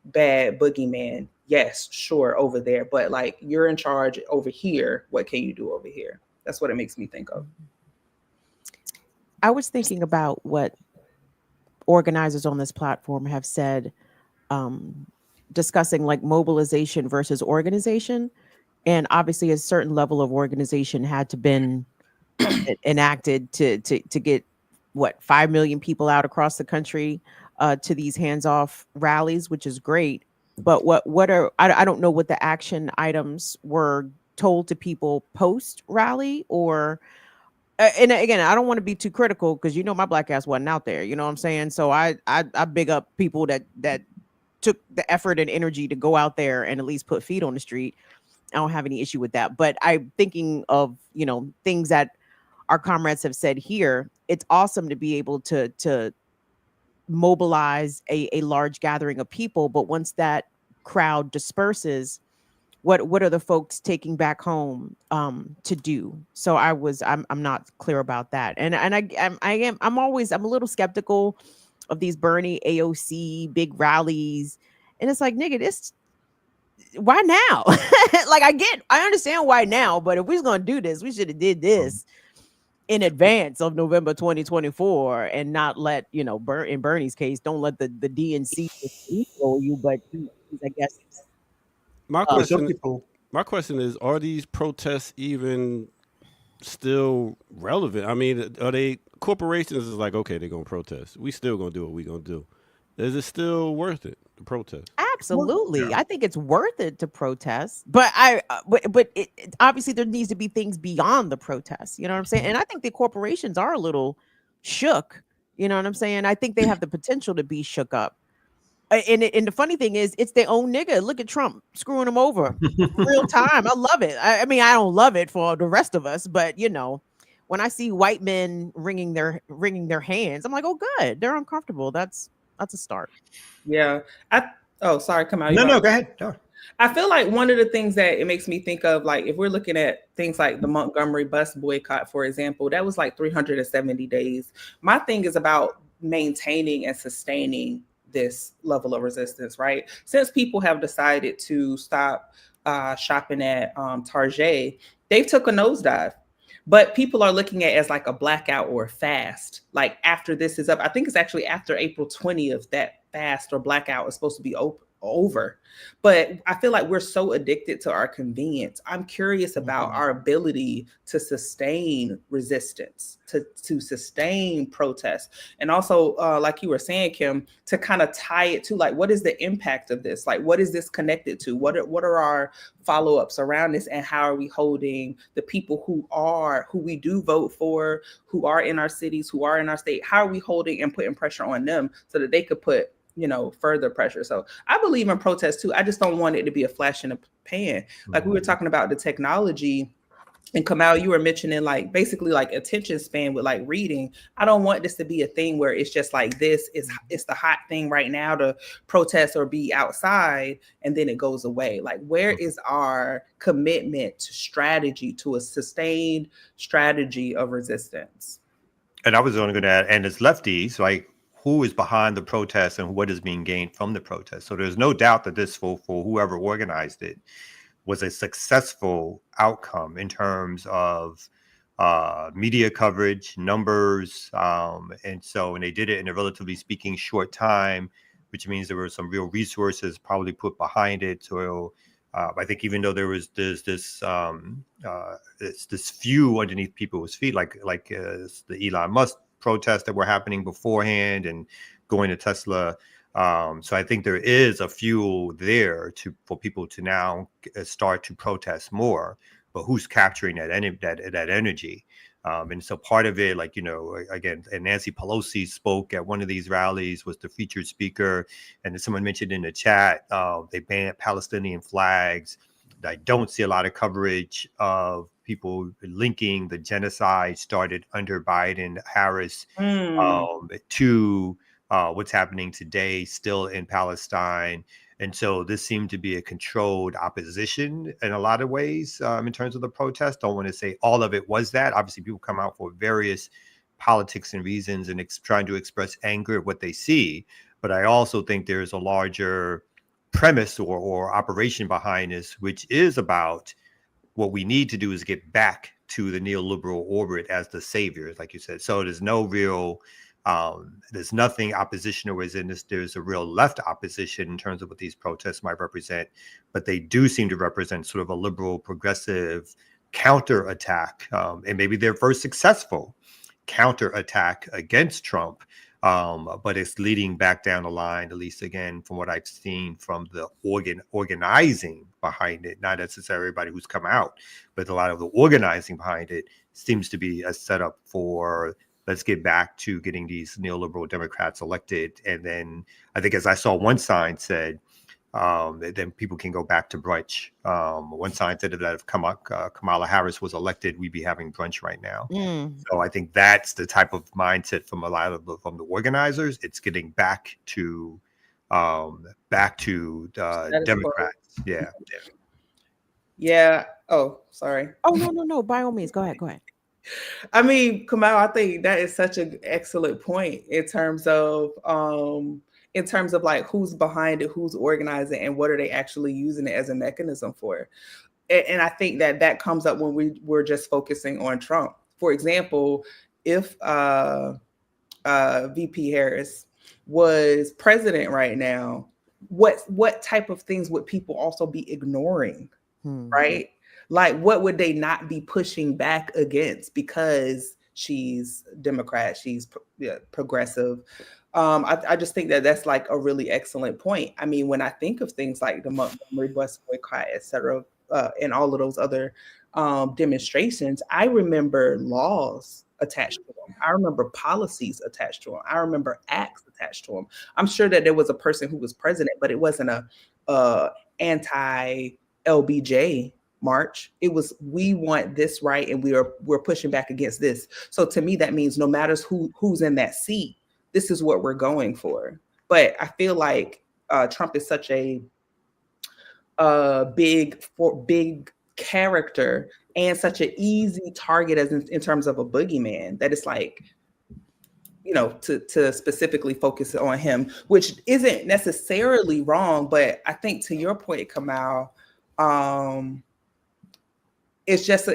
bad boogeyman. Yes, sure, over there, but like you're in charge over here. What can you do over here? That's what it makes me think of. I was thinking about what organizers on this platform have said, discussing like mobilization versus organization. And obviously a certain level of organization had to been enacted to get 5 million people out across the country to these hands-off rallies, which is great. But I don't know what the action items were told to people post rally, or and again, I don't want to be too critical because my black ass wasn't out there. You know what I'm saying? So I big up people that took the effort and energy to go out there and at least put feet on the street. I don't have any issue with that. But I'm thinking of, things that our comrades have said here. It's awesome to be able to mobilize a large gathering of people. But once that crowd disperses, what are the folks taking back home to do? So I'm not clear about that. And I'm a little skeptical of these Bernie AOC big rallies. And it's like, nigga, why now? Like I understand why now, but if we was gonna do this, we should have did this in advance of November 2024 and not let, in Bernie's case, don't let the DNC control you, but I guess my question is, are these protests even still relevant? I mean, are they corporations is like, okay, they're gonna protest. We still gonna do what we gonna do. Is it still worth it to protest? Absolutely. Well, yeah. I think it's worth it to protest, but obviously there needs to be things beyond the protests. You know what I'm saying? And I think the corporations are a little shook. You know what I'm saying? I think they have the potential to be shook up. And the funny thing is, it's their own nigga. Look at Trump screwing them over real time. I love it. I mean, I don't love it for the rest of us, but when I see white men wringing their hands, I'm like, oh, good. They're uncomfortable. That's a start. Yeah. Sorry, come out. No, go ahead. No. I feel like one of the things that it makes me think of, like if we're looking at things like the Montgomery bus boycott, for example, that was like 370 days. My thing is about maintaining and sustaining this level of resistance, right? Since people have decided to stop shopping at Target, they've took a nosedive. But people are looking at it as like a blackout or a fast. Like after this is up, I think it's actually after April 20th that fast or blackout is supposed to be over. But I feel like we're so addicted to our convenience. I'm curious about our ability to sustain resistance, to sustain protest. And also, like you were saying, Kim, to kind of tie it to like, what is the impact of this? Like, what is this connected to? What are our follow-ups around this? And how are we holding the people who we do vote for, who are in our cities, who are in our state? How are we holding and putting pressure on them so that they could put further pressure? So I believe in protest too. I just don't want it to be a flash in the pan. Like we were talking about the technology, and Kamal, you were mentioning like basically like attention span with like reading. I don't want this to be a thing where it's just like it's the hot thing right now to protest or be outside and then it goes away. Like where is our commitment to strategy, to a sustained strategy of resistance? And I was only going to add, and it's lefties, like who is behind the protest and what is being gained from the protest. So there's no doubt that this, for whoever organized it, was a successful outcome in terms of media coverage, numbers. And they did it in a relatively speaking short time, which means there were some real resources probably put behind it. So I think even though there's this few underneath people's feet, like the Elon Musk protests that were happening beforehand, and going to Tesla. So I think there is a fuel there for people to now start to protest more. But who's capturing that energy? And so part of it, like, again, and Nancy Pelosi spoke at one of these rallies, was the featured speaker. And someone mentioned in the chat, they banned Palestinian flags. I don't see a lot of coverage of people linking the genocide started under Biden, Harris, to what's happening today still in Palestine. And so this seemed to be a controlled opposition in a lot of ways in terms of the protest. Don't want to say all of it was that. Obviously, people come out for various politics and reasons and trying to express anger at what they see. But I also think there's a larger premise or operation behind this, which is about what we need to do is get back to the neoliberal orbit as the saviors, like you said. So there's no real there's nothing oppositional as in this. There's a real left opposition in terms of what these protests might represent, but they do seem to represent sort of a liberal progressive counterattack, and maybe their first successful counterattack against Trump. But it's leading back down the line, at least again, from what I've seen from the organizing behind it, not necessarily everybody who's come out, but a lot of the organizing behind it seems to be a setup for let's get back to getting these neoliberal Democrats elected. And then I think, as I saw, one sign said, then people can go back to brunch. One sign said that if Kamala Harris was elected, we'd be having brunch right now. So I think that's the type of mindset from a lot of from the organizers. It's getting back to Democrats. Yeah. Oh, sorry. Oh, no. By all means, go ahead. I mean, Kamal, I think that is such an excellent point in terms of like who's behind it, who's organizing, and what are they actually using it as a mechanism for. And I think that comes up when we're just focusing on Trump. For example, if VP Harris was president right now, what type of things would people also be ignoring, right? Like, what would they not be pushing back against because she's Democrat, she's progressive? I just think that's like a really excellent point. I mean, when I think of things like the Montgomery bus boycott, et cetera, and all of those other demonstrations, I remember laws attached to them. I remember policies attached to them. I remember acts attached to them. I'm sure that there was a person who was president, but it wasn't a anti-LBJ march. It was, we want this right, and we're pushing back against this. So to me, that means no matter who's in that seat, this is what we're going for. But I feel like Trump is such a big character and such an easy target as in terms of a boogeyman, that it's like, to specifically focus on him, which isn't necessarily wrong. But I think, to your point, Kamal, it's just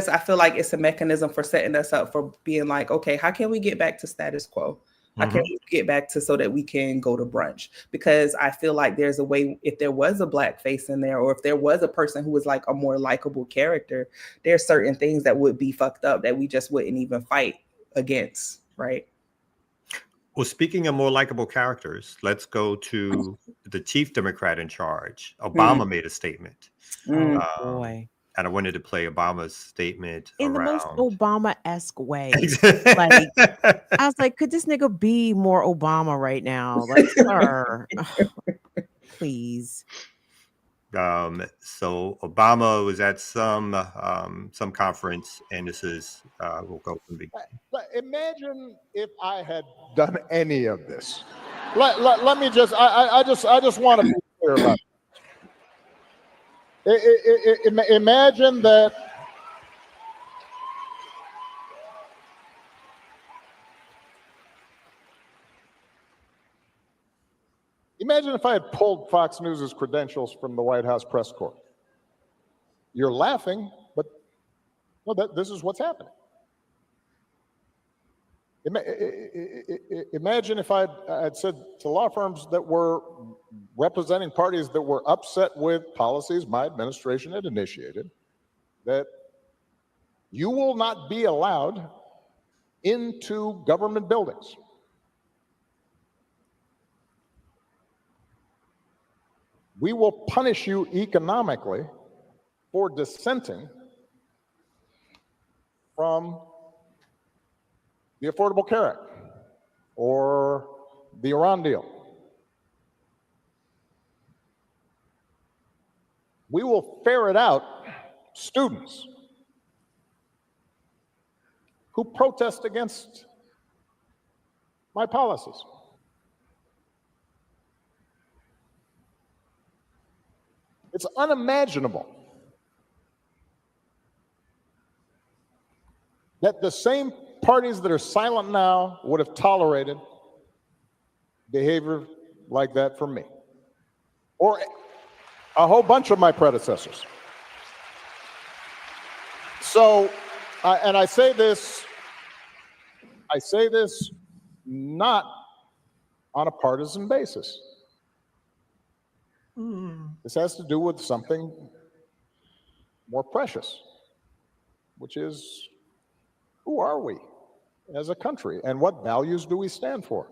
I feel like it's a mechanism for setting us up for being like, okay, how can we get back to status quo? How can we get back to so that we can go to brunch? Because I feel like there's a way, if there was a black face in there, or if there was a person who was like a more likable character, there's certain things that would be fucked up that we just wouldn't even fight against, right? Well, speaking of more likable characters, let's go to the chief Democrat in charge. Obama made a statement. Oh, boy. And I wanted to play Obama's statement in around the most Obama-esque way. Like, I was like, could this nigga be more Obama right now? Like, sir, please. So Obama was at some conference, and this is we'll go from the beginning. Imagine if I had done any of this. Let me just I just want to be clear about it. Imagine that imagine if I had pulled Fox News' credentials from the White House press corps. You're laughing, but this is what's happening. Imagine if I'd said to law firms that were representing parties that were upset with policies my administration had initiated, that you will not be allowed into government buildings. we will punish you economically for dissenting from the Affordable Care Act or the Iran deal. We will ferret out students who protest against my policies. It's unimaginable that the same parties that are silent now would have tolerated behavior like that from me or a whole bunch of my predecessors. So, and I say this not on a partisan basis. This has to do with something more precious, which is, who are we as a country and what values do we stand for?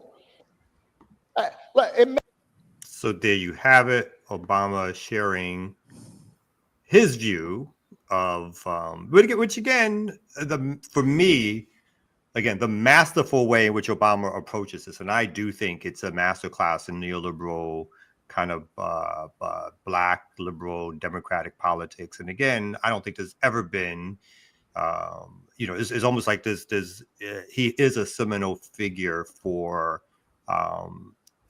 So there you have it. Obama sharing his view of, which again, for me, again, the masterful way in which Obama approaches this, and I do think it's a masterclass in neoliberal kind of black liberal democratic politics. And again, I don't think there's ever been, it's almost like he is a seminal figure for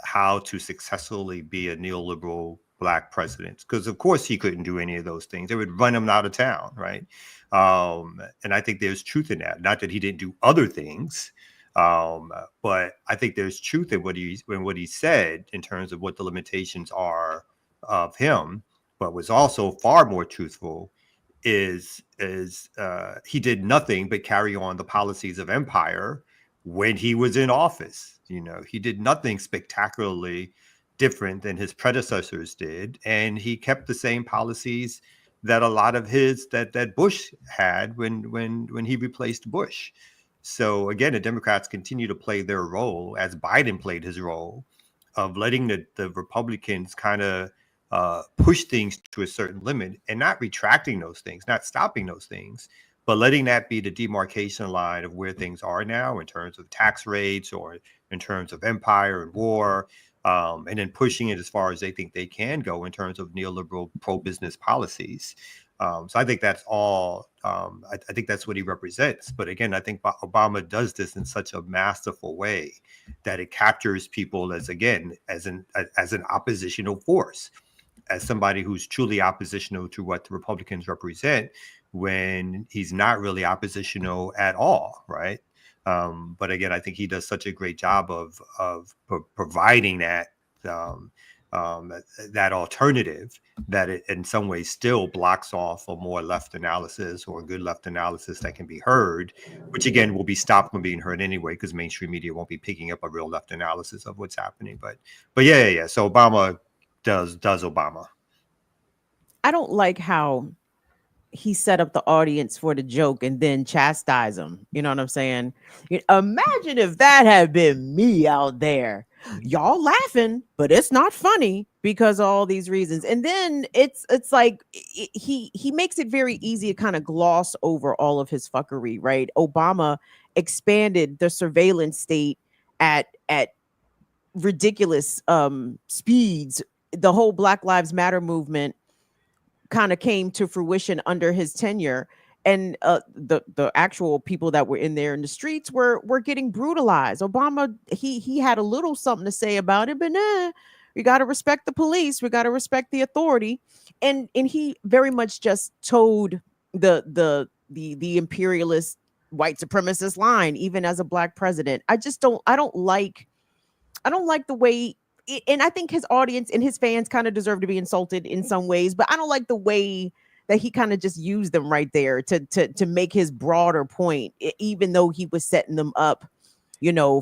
how to successfully be a neoliberal black president, because of course he couldn't do any of those things. They would run him out of town, right? And I think there's truth in that. Not that he didn't do other things, but I think there's truth in what he said in terms of what the limitations are of him. But was also far more truthful is he did nothing but carry on the policies of empire when he was in office. He did nothing spectacularly different than his predecessors did, and he kept the same policies that a lot of that Bush had when he replaced Bush. So again, the Democrats continue to play their role, as Biden played his role, of letting the Republicans kind of push things to a certain limit and not retracting those things, not stopping those things, but letting that be the demarcation line of where things are now in terms of tax rates or in terms of empire and war, and then pushing it as far as they think they can go in terms of neoliberal pro-business policies. So I think that's all. I think that's what he represents. But again, I think Obama does this in such a masterful way that it captures people as an oppositional force, as somebody who's truly oppositional to what the Republicans represent, when he's not really oppositional at all, right? But again, I think he does such a great job of providing that that alternative that it in some ways still blocks off a more left analysis or a good left analysis that can be heard, which again will be stopped from being heard anyway because mainstream media won't be picking up a real left analysis of what's happening. But yeah. So Obama does Obama. I don't like how he set up the audience for the joke and then chastise them. You know what I'm saying? Imagine if that had been me out there. Y'all laughing, but it's not funny because of all these reasons. And then it's like he makes it very easy to kind of gloss over all of his fuckery, right? Obama expanded the surveillance state at ridiculous speeds. The whole Black Lives Matter movement kind of came to fruition under his tenure, and the actual people that were in there in the streets were getting brutalized. Obama, he had a little something to say about it, but we got to respect the police, we got to respect the authority, and he very much just towed the imperialist white supremacist line, even as a black president. I don't like the way. And I think his audience and his fans kind of deserve to be insulted in some ways, but I don't like the way that he kind of just used them right there to make his broader point, even though he was setting them up,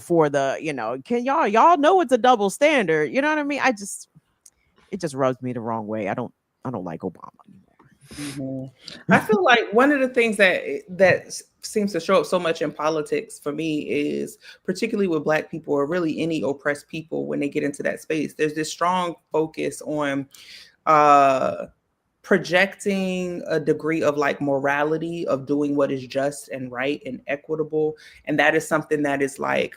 for the, can y'all know it's a double standard. You know what I mean? It just rubs me the wrong way. I don't like Obama anymore. I feel like one of the things that seems to show up so much in politics for me is, particularly with Black people or really any oppressed people, when they get into that space, there's this strong focus on projecting a degree of like morality of doing what is just and right and equitable, and that is something that is like,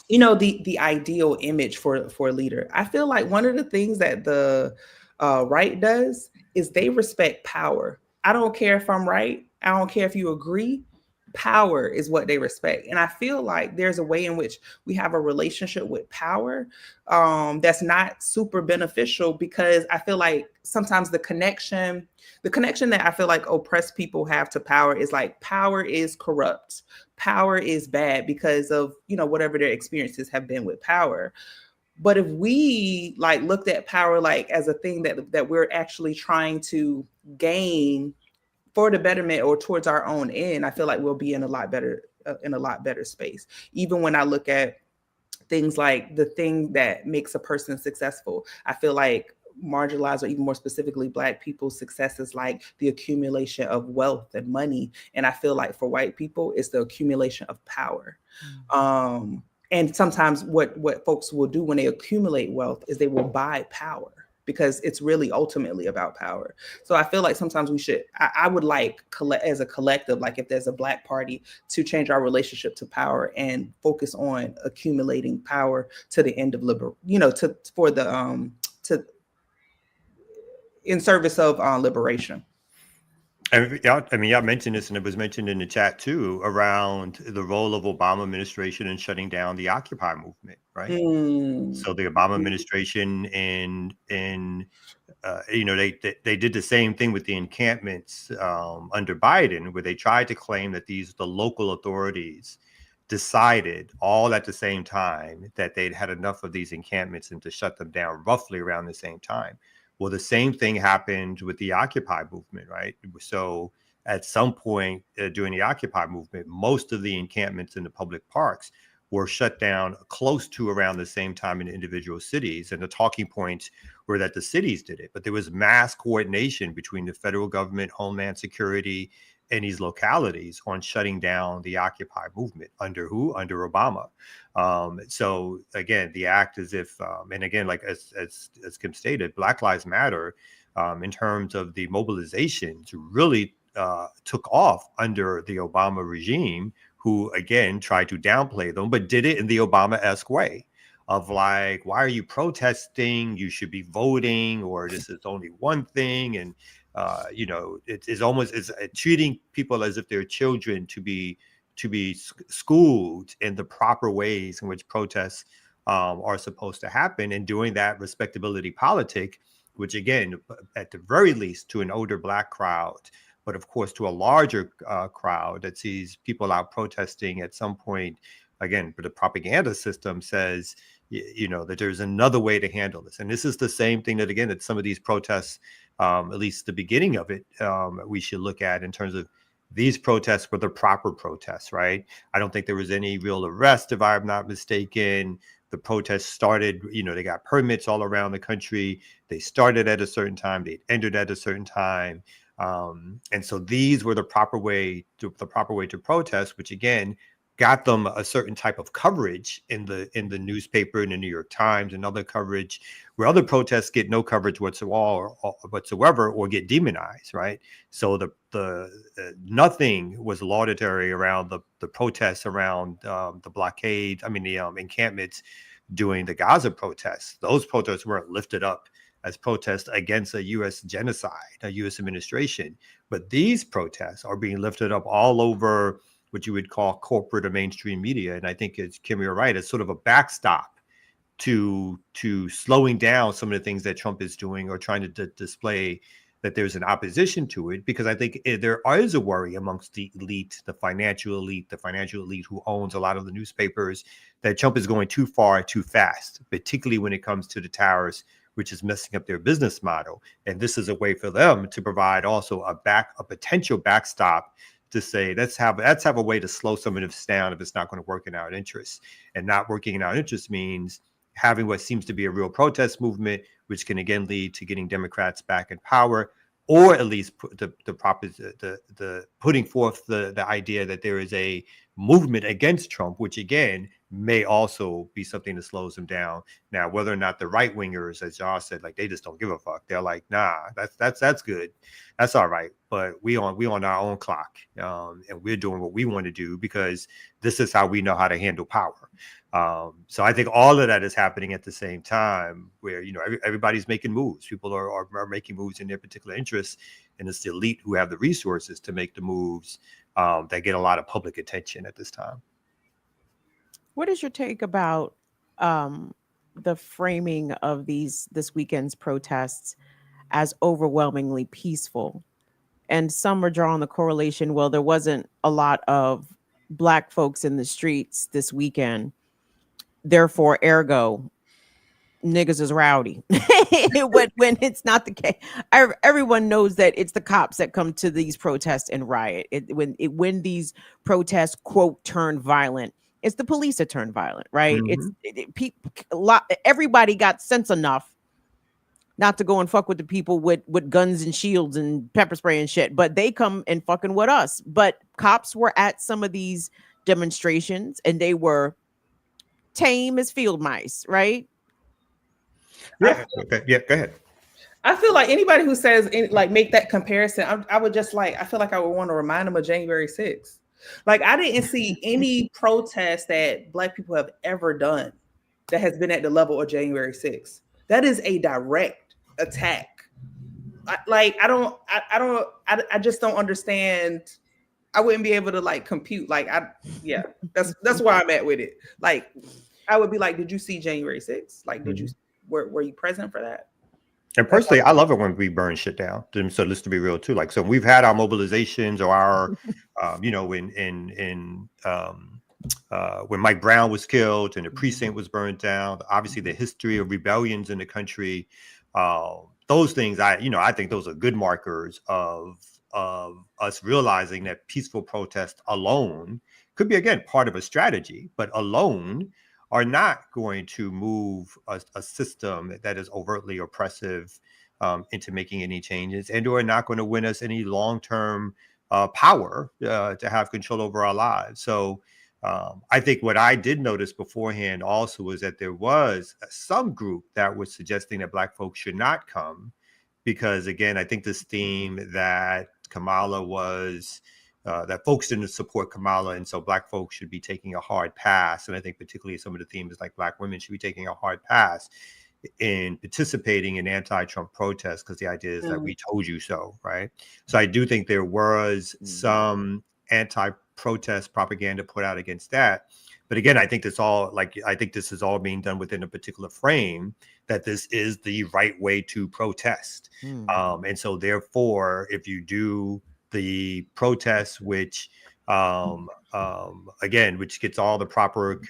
you know, the ideal image for a leader. I feel like one of the things that the right does is they respect power. I don't care if I'm right. I don't care if you agree. Power is what they respect. And I feel like there's a way in which we have a relationship with power that's not super beneficial, because I feel like sometimes the connection that I feel like oppressed people have to power is like, power is corrupt. Power is bad because of, you know, whatever their experiences have been with power. But if we like looked at power like as a thing that we're actually trying to gain for the betterment or towards our own end, I feel like we'll be in a lot better space. Even when I look at things like the thing that makes a person successful, I feel like marginalized, or even more specifically Black people's success is like the accumulation of wealth and money. And I feel like for white people, it's the accumulation of power. And sometimes what folks will do when they accumulate wealth is they will buy power, because it's really ultimately about power. So I feel like sometimes we should, I would like as a collective, like if there's a Black party, to change our relationship to power and focus on accumulating power to the end of in service of liberation. Y'all mentioned this, and it was mentioned in the chat too, around the role of Obama administration in shutting down the Occupy movement, right? So the Obama administration they did the same thing with the encampments under Biden, where they tried to claim that the local authorities decided all at the same time that they'd had enough of these encampments and to shut them down roughly around the same time. Well, the same thing happened with the Occupy movement, right? So at some point during the Occupy movement, most of the encampments in the public parks were shut down close to around the same time in individual cities. And the talking points were that the cities did it, but there was mass coordination between the federal government, Homeland Security, and these localities on shutting down the Occupy movement. Under who? Under Obama. So again, the act as if, and again, like as Kim stated, Black Lives Matter, in terms of the mobilizations, really took off under the Obama regime, who again tried to downplay them, but did it in the Obama-esque way of like, why are you protesting? You should be voting, or this is only one thing. And it's almost treating people as if they're children to be schooled in the proper ways in which protests are supposed to happen, and doing that respectability politic, which again, at the very least, to an older Black crowd, but of course to a larger crowd that sees people out protesting at some point, again, the propaganda system says, that there's another way to handle this. And this is the same thing that some of these protests, at least the beginning of it, we should look at in terms of these protests were the proper protests, right? I don't think there was any real arrest, if I'm not mistaken. The protests started, they got permits all around the country. They started at a certain time. They ended at a certain time. And so these were the proper way to protest, which again got them a certain type of coverage in the newspaper, in the New York Times, and other coverage, where other protests get no coverage whatsoever or get demonized, right? So the nothing was laudatory around the protests around the blockade. The encampments during the Gaza protests. Those protests weren't lifted up as protests against a U.S. genocide, a U.S. administration. But these protests are being lifted up all over what you would call corporate or mainstream media. And I think, as Kim, you're right, it's sort of a backstop to slowing down some of the things that Trump is doing, or trying to display that there's an opposition to it, because I think there is a worry amongst the elite, the financial elite who owns a lot of the newspapers, that Trump is going too far, too fast, particularly when it comes to the towers, which is messing up their business model. And this is a way for them to provide also a potential backstop to say, let's have a way to slow some of this down if it's not going to work in our interests. And not working in our interests means having what seems to be a real protest movement, which can again lead to getting Democrats back in power, or at least put the putting forth the idea that there is a movement against Trump, which again may also be something that slows him down. Now, whether or not the right wingers, as Josh said, like they just don't give a fuck. They're like, nah, that's good, that's all right. But we on our own clock, and we're doing what we want to do because this is how we know how to handle power. So I think all of that is happening at the same time, where everybody's making moves. People are making moves in their particular interests, and it's the elite who have the resources to make the moves that get a lot of public attention at this time. What is your take about the framing of this weekend's protests as overwhelmingly peaceful? And some are drawing the correlation, well, there wasn't a lot of Black folks in the streets this weekend, therefore, ergo, niggas is rowdy. when it's not the case. Everyone knows that it's the cops that come to these protests and riot. When these protests, quote, turn violent, it's the police that turn violent, right? Mm-hmm. Everybody got sense enough not to go and fuck with the people with guns and shields and pepper spray and shit, but they come and fucking with us. But cops were at some of these demonstrations and they were tame as field mice, right? Yeah. Okay. Yeah. Go ahead. I feel like anybody who says make that comparison, I would just I feel like I would want to remind them of January 6th. Like I didn't see any protest that Black people have ever done that has been at the level of January 6th. That is a direct attack. I just don't understand. I wouldn't be able to compute. That's where I'm at with it. Like I would be like, did you see January 6th? Like, did you were you present for that? And personally, I love it when we burn shit down. So let's to be real too. So we've had our mobilizations or our, when Mike Brown was killed and the precinct was burned down. Obviously, the history of rebellions in the country. Those things, I think those are good markers of us realizing that peaceful protest alone could be again part of a strategy, but alone are not going to move a system that is overtly oppressive into making any changes, and are not going to win us any long-term power to have control over our lives. So I think what I did notice beforehand also was that there was some group that was suggesting that Black folks should not come because, again, I think this theme that Kamala was that folks didn't support Kamala, and so Black folks should be taking a hard pass. And I think particularly some of the themes like Black women should be taking a hard pass in participating in anti-Trump protests because the idea is that we told you so, right? So I do think there was some anti-protest propaganda put out against that. But again, I think this is all being done within a particular frame that this is the right way to protest. And so therefore, if you do the protests, which again, which gets all the proper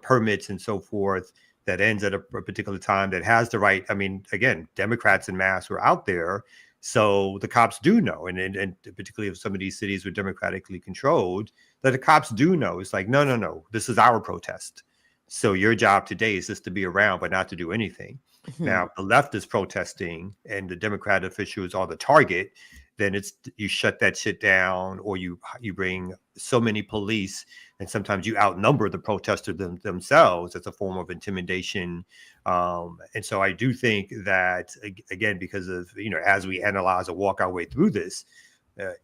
permits and so forth, that ends at a particular time that has the right. I mean, again, Democrats en masse were out there, so the cops do know, and particularly if some of these cities were democratically controlled, that the cops do know. It's like, no, this is our protest. So your job today is just to be around, but not to do anything. Now, the left is protesting, and the Democrat officials are the target. Then you shut that shit down, or you bring so many police, and sometimes you outnumber the protesters themselves as a form of intimidation. And so I do think that, again, because of, as we analyze or walk our way through this,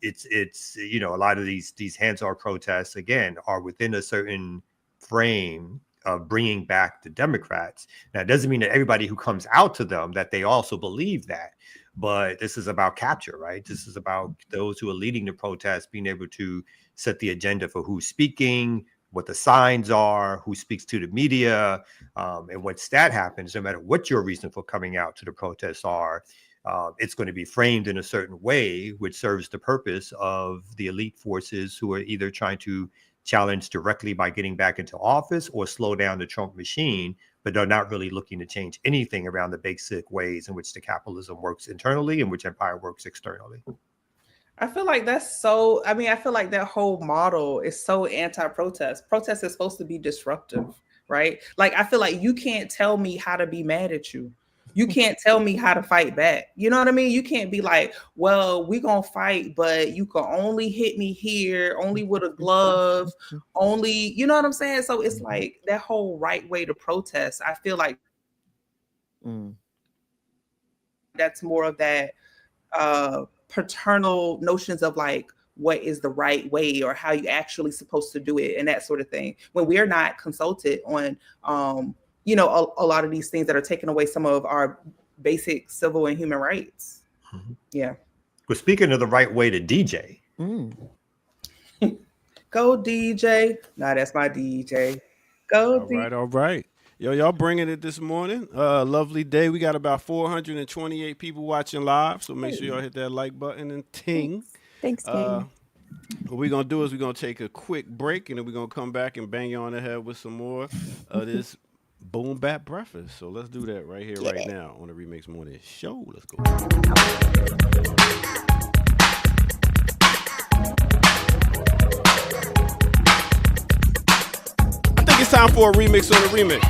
it's a lot of these hands-on protests, again, are within a certain frame of bringing back the Democrats. Now, it doesn't mean that everybody who comes out to them, that they also believe that. But this is about capture, right? This is about those who are leading the protest being able to set the agenda for who's speaking, what the signs are, who speaks to the media. And once that happens, no matter what your reason for coming out to the protests are, it's going to be framed in a certain way, which serves the purpose of the elite forces who are either trying to challenge directly by getting back into office or slow down the Trump machine, but they're not really looking to change anything around the basic ways in which the capitalism works internally and which empire works externally. I feel like I feel like that whole model is so anti-protest. Protest is supposed to be disruptive, right? Like, I feel like you can't tell me how to be mad at you. You can't tell me how to fight back. You know what I mean? You can't be like, well, we gonna fight, but you can only hit me here, only with a glove, only, you know what I'm saying? So it's like that whole right way to protest. I feel like that's more of that paternal notions of like what is the right way or how you actually supposed to do it and that sort of thing, when we are not consulted on you know, a lot of these things that are taking away some of our basic civil and human rights. Yeah. Well, speaking of the right way to DJ. Go DJ. Nah, that's my DJ. Go DJ. All right. Yo, y'all bringing it this morning. Lovely day. We got about 428 people watching live, so make sure y'all hit that like button and ting. Thanks, gang. What we're going to do is we're going to take a quick break, and then we're going to come back and bang you on the head with some more of this boom bap breakfast. So let's do that right here, right now on the Remix Morning Show. Let's go. I think it's time for a remix on the remix.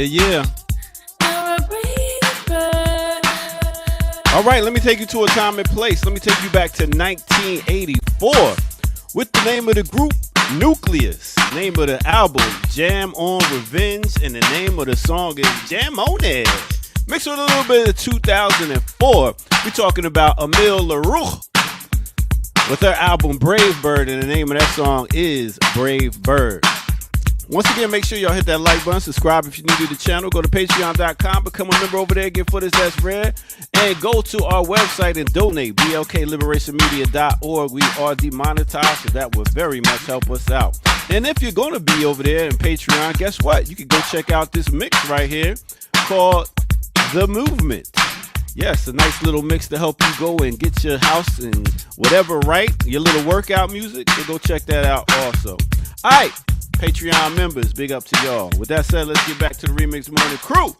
Yeah. All right, let me take you to a time and place. Let me take you back to 1984 with the name of the group, Nucleus. Name of the album, Jam on Revenge, and the name of the song is Jam on It. Mixed with a little bit of 2004, we're talking about Emile LaRue with her album Brave Bird, and the name of that song is Brave Bird. Once again, make sure y'all hit that like button, subscribe if you're new to the channel, go to patreon.com, become a member over there, get footage that's rare, and go to our website and donate, blkliberationmedia.org. We are demonetized, so that would very much help us out. And if you're going to be over there in Patreon, guess what? You can go check out this mix right here called The Movement. Yes, a nice little mix to help you go and get your house and whatever right, your little workout music, so go check that out also. All right. Patreon members, big up to y'all. With that said, let's get back to the Remix Morning crew.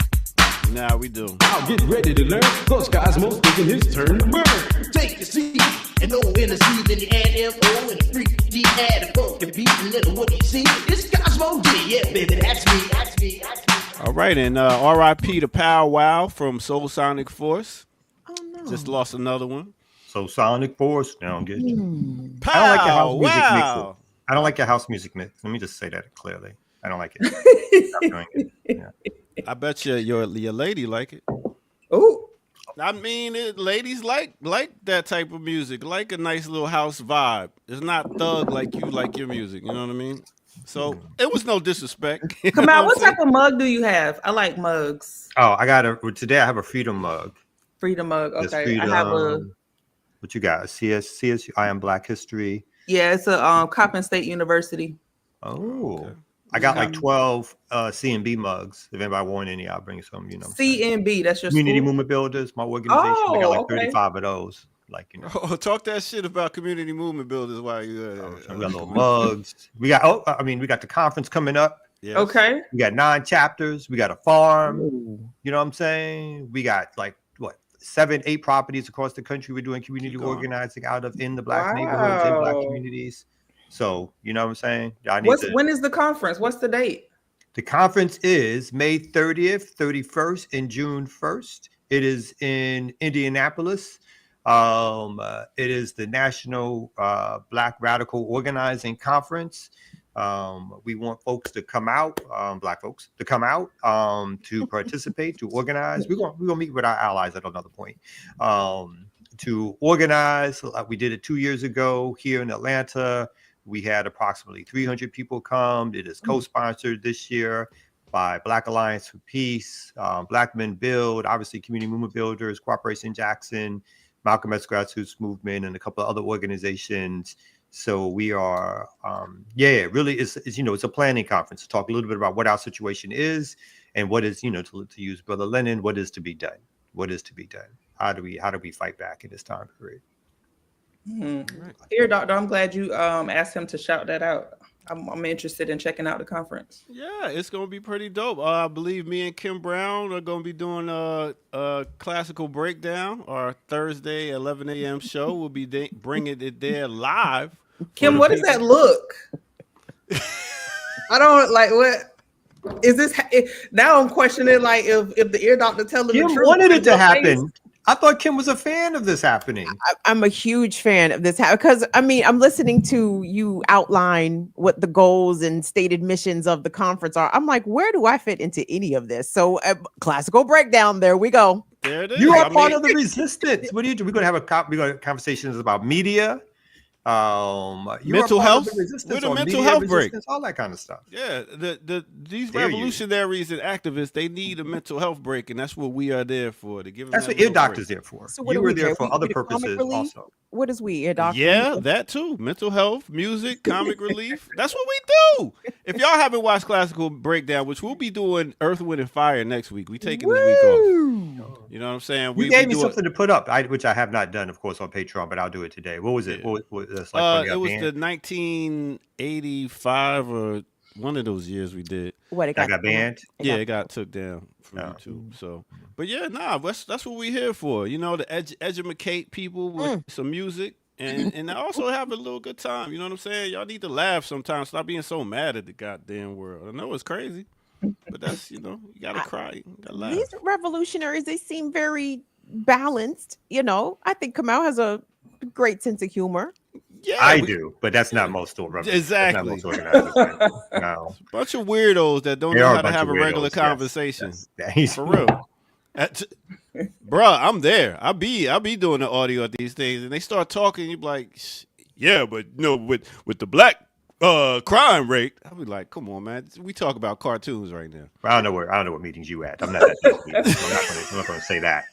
Now we do. I'll get ready to learn. Cause Cosmo's taking his turn to burn. Take a seat and no energy, then the ANFO and the freak, the add a funk and beat a little what you see. It's Cosmo G, yeah, baby, that's me, that's me, that's me. All right, and RIP to Pow Wow from Soul Sonic Force. Oh no. Just lost another one. So Sonic Force, now I'm getting. Pow I don't like your house music Wow. mix. I don't like your house music mix. Let me just say that clearly. I don't like it. Stop doing it. Yeah. I bet your lady like it. Oh, I mean, ladies like that type of music, like a nice little house vibe. It's not thug like you like your music. You know what I mean? So it was no disrespect. come out. What type of mug do you have? I like mugs. Oh, today I have a Freedom mug. Freedom mug. There's Okay, Freedom, I have a. What you got? CS. I am Black History. Yeah, it's a Coppin State University. Oh, Okay. I got like 12 C&B mugs. If anybody want any, I'll bring some. You know, CNB. That's your Community school? Movement Builders, my organization. I got like 35 of those. Like, you know, Oh, talk that shit about Community Movement Builders while you. we got little mugs. We got we got the conference coming up. Yes. Okay. We got 9 chapters. We got a farm. You know what I'm saying? We got like 7-8 properties across the country. We're doing community organizing out of in the Black neighborhoods, in Black communities. So you know what I'm saying? When is the conference? What's the date? The conference is May 30th, 31st, and June 1st. It is in Indianapolis. It is the National Black Radical Organizing Conference. We want folks to come out, Black folks, to come out, to participate, to organize. We're gonna meet with our allies at another point, to organize. We did it 2 years ago here in Atlanta. We had approximately 300 people come. It is co-sponsored this year by Black Alliance for Peace, Black Men Build, obviously Community Movement Builders, Cooperation Jackson, Malcolm X Grassroots Movement, and a couple of other organizations. So we are, really it's it's a planning conference to talk a little bit about what our situation is and what is, to use Brother Lennon, what is to be done. What is to be done? How do we fight back in this time period? Here, Doctor, I'm glad you asked him to shout that out. I'm interested in checking out the conference. Yeah, it's gonna be pretty dope. I believe me and Kim Brown are gonna be doing a classical breakdown. Our Thursday 11 a.m. show. We'll be bringing it there live. Kim, what does that look? I don't like what. Is this now? I'm questioning like if the ear doctor telling Kim the truth. wanted it to happen. I thought Kim was a fan of this happening. I'm a huge fan of this because I'm listening to you outline what the goals and stated missions of the conference are. I'm like, where do I fit into any of this? So classical breakdown. There we go. There it is. You are part of the resistance. What do you do? We're gonna have conversations about media. Mental health. We're the mental health break. All that kind of stuff. Yeah, these revolutionaries and activists, they need a mental health break, and that's what we are there for. To give them that's what ear doctor's there for. So what you were there there? for other purposes also. What is we ear doctor? Yeah, that too. Mental health, music, comic relief. That's what we do. If y'all haven't watched Classical Breakdown, which we'll be doing Earth, Wind, and Fire next week, we taking this week off. You know what I'm saying? You gave me something to put up, which I have not done, of course, on Patreon, but I'll do it today. What was it? Yeah. What was like it was the 1985 or one of those years we did. What it got banned? Yeah, it got took down from YouTube. So, but yeah, that's what we're here for. To educate people with some music and also have a little good time. You know what I'm saying? Y'all need to laugh sometimes. Stop being so mad at the goddamn world. I know it's crazy, but that's you gotta cry, you gotta laugh. These revolutionaries, they seem very balanced. I think Kamau has a great sense of humor. Yeah, I do, but that's not most organizers. Exactly. That's not most organizers. No. A bunch of weirdos that don't know how to have a regular conversation. Yes. For real. Bruh, I'm there. I be doing the audio of these things, and they start talking. You be like, yeah, but with the black crime rate, I'll be like, come on, man. We talk about cartoons right now. I don't know what meetings you at. I'm not that deep. I'm not going to say that.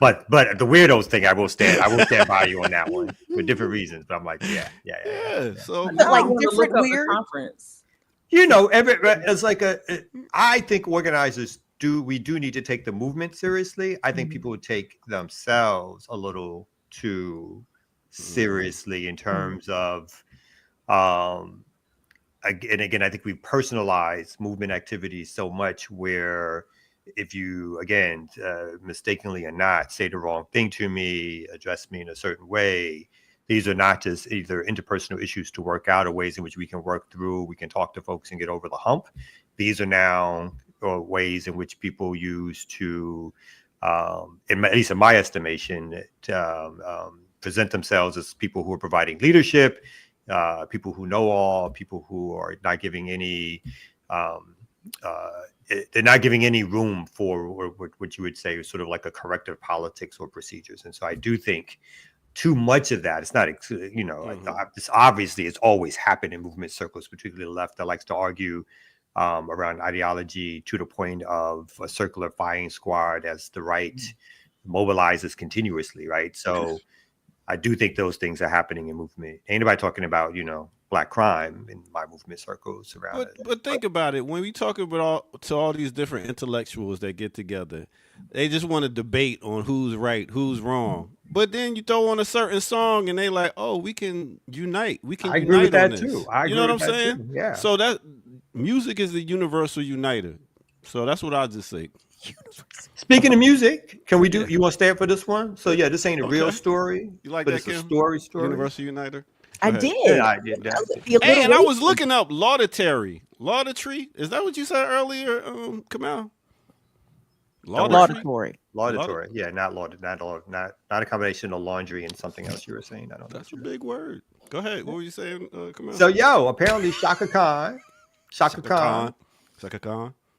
But the weirdos thing, I will stand by you on that one for different reasons. But I'm like, yeah. So like different weird conference. It's like I think organizers we do need to take the movement seriously. I think people would take themselves a little too seriously in terms of, and again, I think we personalize movement activities so much where if you, again, mistakenly or not, say the wrong thing to me, address me in a certain way, these are not just either interpersonal issues to work out or ways in which we can work through, we can talk to folks and get over the hump. These are now ways in which people use to, at least in my estimation, present themselves as people who are providing leadership, people who know all, people who are not giving any, they're not giving any room for what you would say is sort of like a corrective politics or procedures. And so I do think too much of that, it's not, it's obviously it's always happened in movement circles, particularly the left that likes to argue around ideology to the point of a circular firing squad as the right mobilizes continuously, right? So I do think those things are happening in movement. Ain't nobody talking about, black crime in my movement circles around it. But think about it. When we talk about all these different intellectuals that get together, they just want to debate on who's right, who's wrong. But then you throw on a certain song and they like, oh, we can unite. We can agree with that on this. too. You know what I'm saying? Too. Yeah. So that music is the universal uniter. So that's what I'll just say. Speaking of music, can we do? You want to stay up for this one? So yeah, this ain't a real story. You like but that, it's Kim? a story. Universal uniter. I did. Yeah, I did that. Hey, and I was looking up laudatory. Laudatory? Is that what you said earlier, Kamal? Laudatory. Laudatory. Yeah, not a combination of laundry and something else you were saying. I don't know. That's a big word. Go ahead. What were you saying, Kamal? So, apparently Shaka Khan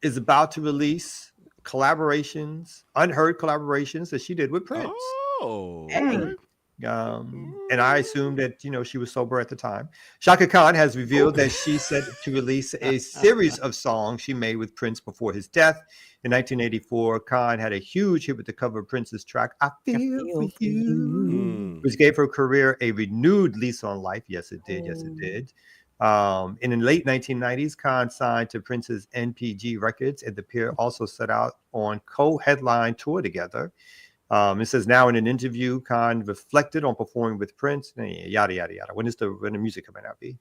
is about to release unheard collaborations that she did with Prince. Oh. Hey. And I assumed that, she was sober at the time. Shaka Khan has revealed that she set to release a series of songs she made with Prince before his death. In 1984, Khan had a huge hit with the cover of Prince's track, I Feel For You, which gave her career a renewed lease on life. Yes, it did. Yes, it did. In the late 1990s, Khan signed to Prince's NPG Records, and the pair also set out on co-headline tour together. It says now in an interview, Khan reflected on performing with Prince, yada, yada, yada. When the music coming out, B?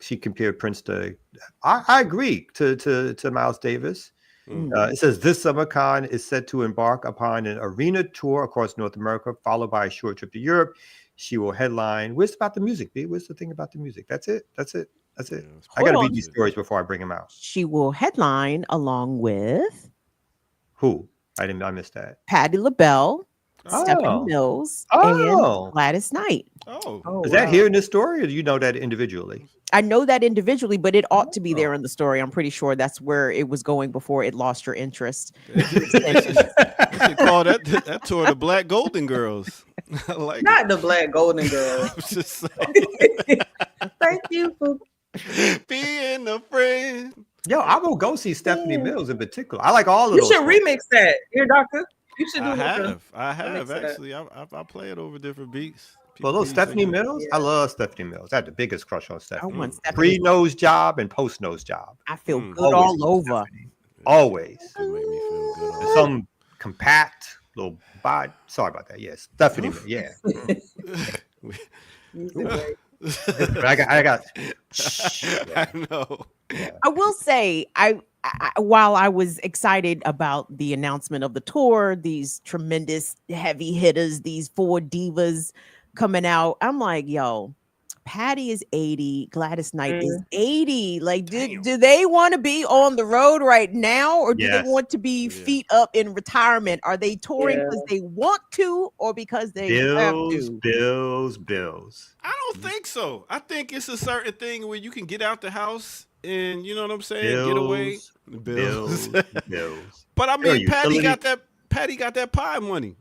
She compared Prince to, I agree, to Miles Davis. It says this summer, Khan is set to embark upon an arena tour across North America, followed by a short trip to Europe. She will headline. Where's about the music, B? Where's the thing about the music? That's it. Yeah, I got to read these stories before I bring them out. She will headline along with Who? I missed that. Patti LaBelle, Stephanie Mills, and Gladys Knight. Is that here in this story, or do you know that individually? I know that individually, but it ought to be there in the story. I'm pretty sure that's where it was going before it lost your interest. You should call that tour the Black Golden Girls. Not the Black Golden Girls. Thank you for being a friend. Yo, I will go see Stephanie Mills in particular. I like all of those. You should remix that, Ear Doctor. You should do I have actually. I play it over different beats. Well, those Stephanie Mills, I love Stephanie Mills. I had the biggest crush on Stephanie. I want Stephanie. Pre-nose job and post-nose job. I feel good all over. Always. It make me feel good. Some compact little body. Sorry about that. Yes, Stephanie Mills. Yeah. I got. I know. Yeah. I will say, while I was excited about the announcement of the tour, these tremendous heavy hitters, these 4 divas coming out, I'm like, yo, Patti is 80, Gladys Knight is 80. Like, do they want to be on the road right now, or do they want to be feet up in retirement? Are they touring because they want to, or because they have to? Bills. I don't think so. I think it's a certain thing where you can get out the house and, you know what I'm saying, get away. Bills. But I mean, Patti got that pie money.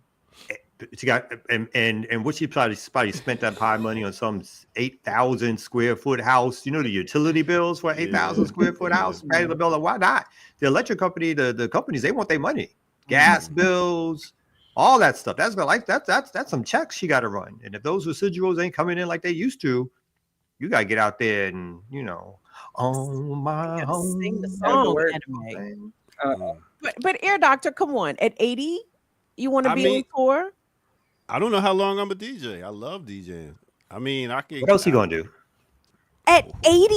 She got and what she probably spent that pie money on some 8,000 square foot house. You know the utility bills for 8,000 square foot house. Patti LaBelle, why not? The electric company, the companies, they want their money. Gas bills, all that stuff. That's some checks she got to run. And if those residuals ain't coming in like they used to, you gotta get out there and on my home. Sing the song. But Air Doctor, come on, at 80, you want to be on tour? I don't know how long I'm a DJ. I love DJing. I mean, I can. What else he gonna do? At 80,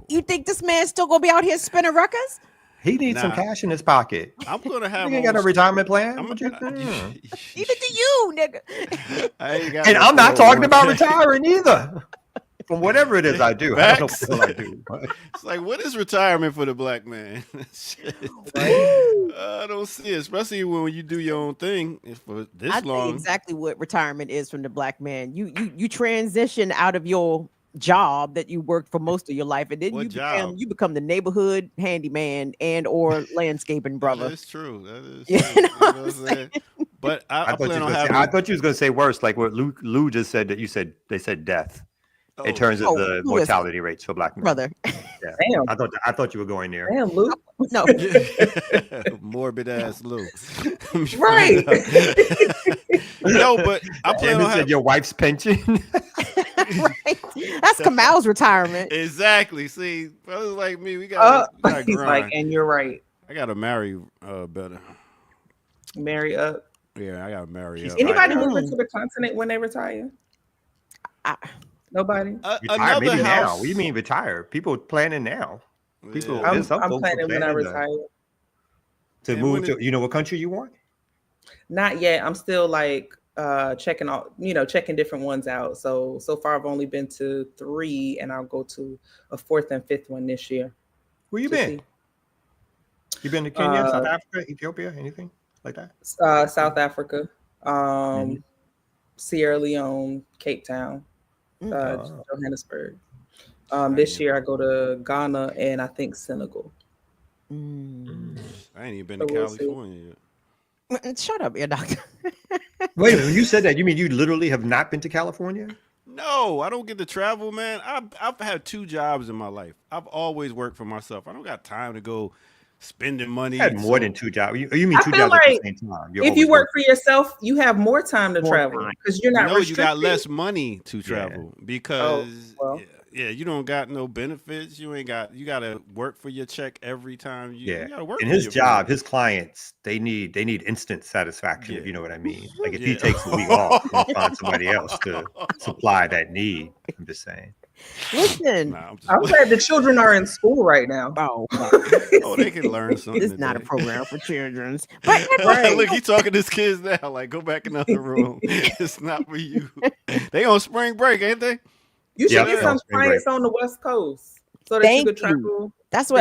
you think this man's still gonna be out here spinning records? He needs some cash in his pocket. I'm gonna have. You ain't got a retirement plan. Neither do you, nigga. And I'm not talking about retiring either. From whatever it is I do. I don't know what I do. It's like, what is retirement for the black man? I don't see it, especially when you do your own thing for this long. I think exactly what retirement is from the black man. You transition out of your job that you worked for most of your life, and then you become the neighborhood handyman and or landscaping brother. That's true. That is true. You know what I'm saying? But I thought you was gonna say worse, like what Lou just said, that they said death. In terms of the mortality rates for black men, brother. Yeah. Damn. I thought you were going there. Damn, Luke. No. Morbid ass Luke. Right. No, but I plan on your wife's pension. Right. That's Kamal's retirement. Exactly. See, brothers like me, we got to he's like, and you're right. I gotta marry better. Marry up. Yeah, I gotta marry up. Anybody moving to the continent when they retire? Nobody. Retire, maybe now. What do you mean retire? People planning now. People. I'm planning when I retire. To move to, what country you want? Not yet. I'm still like checking different ones out. So far I've only been to 3, and I'll go to a 4th and 5th one this year. Where you been? You been to Kenya, South Africa, Ethiopia, anything like that? South Africa, Sierra Leone, Cape Town, Johannesburg. This year I go to Ghana and I think Senegal. I ain't even been to California yet. Shut up, ear doctor. Wait, when you said that, you mean you literally have not been to California? No, I don't get to travel, man. I've had 2 jobs in my life. I've always worked for myself. I don't got time to go spending money. You had more than 2 jobs. You mean 2 jobs at the same time? If you work for yourself, you have more time to travel because you're not restricted. You got less money to travel because you don't got no benefits. You got to work for your check every time. You got to work. In his job, his clients, they need instant satisfaction. If you know what I mean. Like if he takes a week off, he'll find somebody else to supply that need. I'm just saying. Listen, I'm glad the children are in school right now. Oh, they can learn something. It's not a program for children. But look, he talking to his kids now. Like, go back in the other room. It's not for you. They on spring break, ain't they? You should get some clients on the West Coast so that you could travel. That's what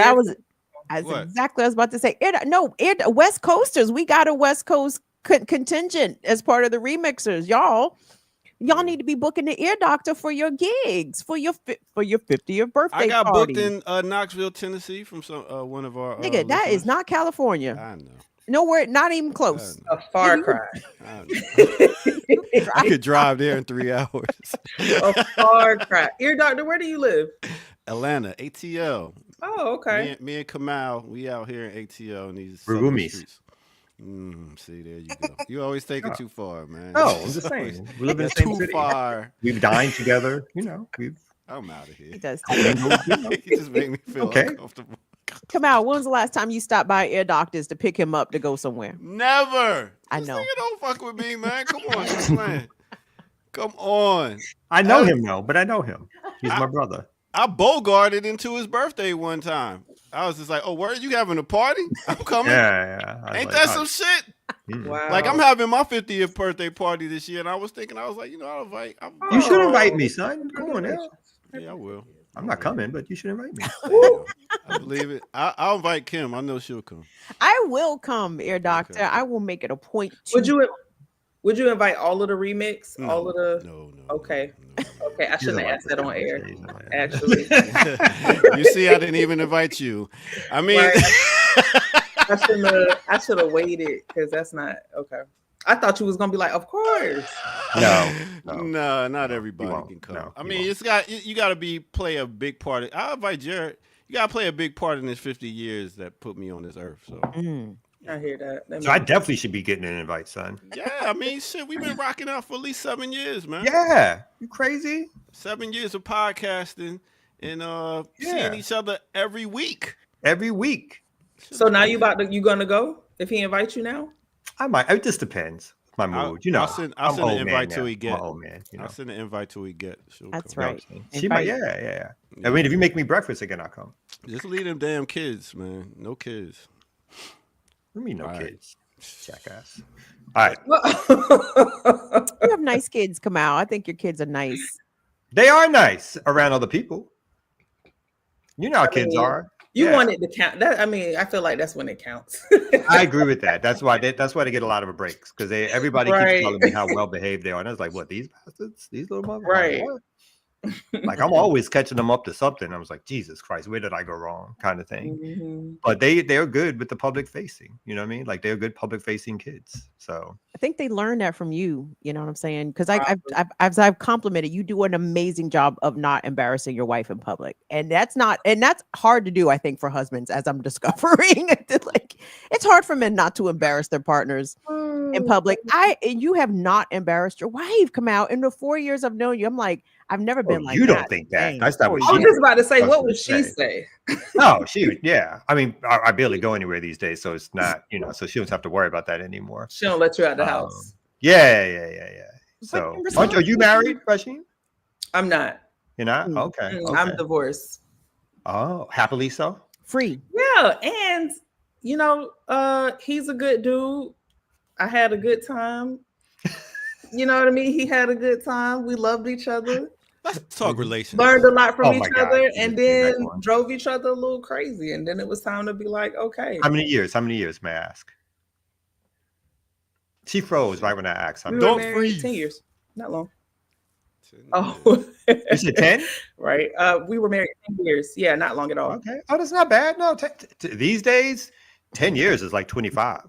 exactly what I was about to say. West Coasters. We got a West Coast contingent as part of the remixers, y'all. Y'all need to be booking the ear doctor for your gigs for your 50th birthday. I got party. booked in Knoxville, Tennessee, from one of our nigga. That listeners. Is not California. I know. Nowhere, not even close. A far cry. I could drive there in 3 hours. A far cry. Ear doctor, where do you live? Atlanta, ATL. Oh, okay. Me and Kamal, we out here in ATL in these streets. See, there you go. You always take it too far, man. No, I'm just saying. We live in the same city. Far. We've dined together. I'm out of here. He does. He just make me feel uncomfortable. Kamal, when was the last time you stopped by ear doctors to pick him up to go somewhere? Never. I know. Nigga don't fuck with me, man. Come on, just playing. Come on. I know him though, but I know him. He's my brother. I bogarted into his birthday one time. I was just like, "Oh, where are you having a party? I'm coming." Yeah. Ain't that some shit? Wow. Like I'm having my 50th birthday party this year, and I was like, I'll invite. You should invite me, son. Come on now. Yeah, I will. I'm not coming, but you should invite me. I believe it. I'll invite Kim. I know she'll come. I will come, ear doctor. Okay. I will make it a point. Would you invite all of the remix? No, all of the? No. Okay. Okay. I shouldn't have asked that on air. Actually, you see, I didn't even invite you. I mean, I should have waited because that's not okay. I thought you was gonna be like, of course. No, not everybody can come. No, I mean, you got to play a big part. I invite Jared. You got to play a big part in this 50 years that put me on this earth. So I hear that. So I definitely should be getting an invite, son. Yeah, I mean, shit, we've been rocking out for at least 7 years, man. Yeah, you crazy? 7 years of podcasting and seeing each other every week. Every week. So now you gonna go if he invites you now? I might. It just depends. My mood, I'll send an invite till we get. Old man, I'll send an invite till we get. That's right. She might. Yeah. I mean, if you make me breakfast again, I'll come. Just leave them damn kids, man. No kids. What do you mean no kids? Jackass. All right. You have nice kids, Kamal. I think your kids are nice. They are nice around other people. You know how kids are. You want it to count. That, I mean, I feel like that's when it counts. I agree with that. That's why they get a lot of breaks because everybody keeps telling me how well behaved they are. And I was like, what, these bastards? These little motherfuckers? Right. Like I'm always catching them up to something. I was like, Jesus Christ, where did I go wrong? Kind of thing. Mm-hmm. But they're good with the public facing. You know what I mean? Like they're good public facing kids. So I think they learned that from you. You know what I'm saying? Because I've complimented you. Do an amazing job of not embarrassing your wife in public, and that's hard to do. I think for husbands, as I'm discovering, like it's hard for men not to embarrass their partners in public. You have not embarrassed your wife. Come out in the 4 years I've known you. I'm like, I've never been like you that. don't think that. Dang. That's not what I was just about to say, what would she say? No, yeah. I mean, I barely go anywhere these days, so it's not, so she doesn't have to worry about that anymore. She don't let you out the house. Yeah. So, are you married, Rasheen? I'm not. You're not? Okay. I'm divorced. Oh, happily so? Free. Yeah, and he's a good dude. I had a good time. You know what I mean? He had a good time. We loved each other. Let's talk relations. Learned a lot from Oh each my God. other, and then drove each other a little crazy. And then it was time to be like, okay. How many years? How many years, may I ask? She froze right when I asked. We were Don't married freeze. 10 years. Not long. 10 Oh, You said 10? right. We were married 10 years. Yeah, not long at all. Okay. Oh, that's not bad. No, these days, 10 years is like 25.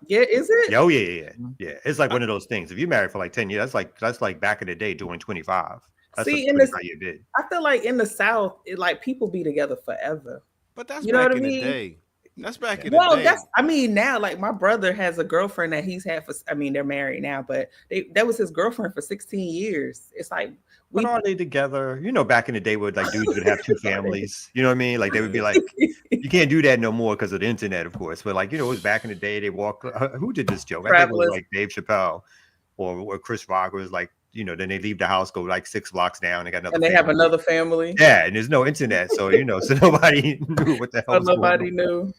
Yeah, is it? Oh, yeah. It's like one of those things. If you married for like 10 years, that's like back in the day doing 25. That's See, a in this, 25-year bid. I feel like in the South, like people be together forever. But that's You know back what I in the mean? day. That's back in Well, the day. that's, I mean, now, like my brother has a girlfriend that he's had for, I mean, they're married now, but that was his girlfriend for 16 years. It's like, But are they together? You know, back in the day, where like dudes would have two families. You know what I mean? Like they would be like, you can't do that no more because of the internet, of course. But like, you know, it was back in the day. They walk. Who did this joke? I think it was like Dave Chappelle or Chris Rock. Was like, you know, then they leave the house, go like 6 blocks down, they got another. And they have another family. Yeah, and there's no internet, so you know, so nobody knew what the hell. Nobody knew.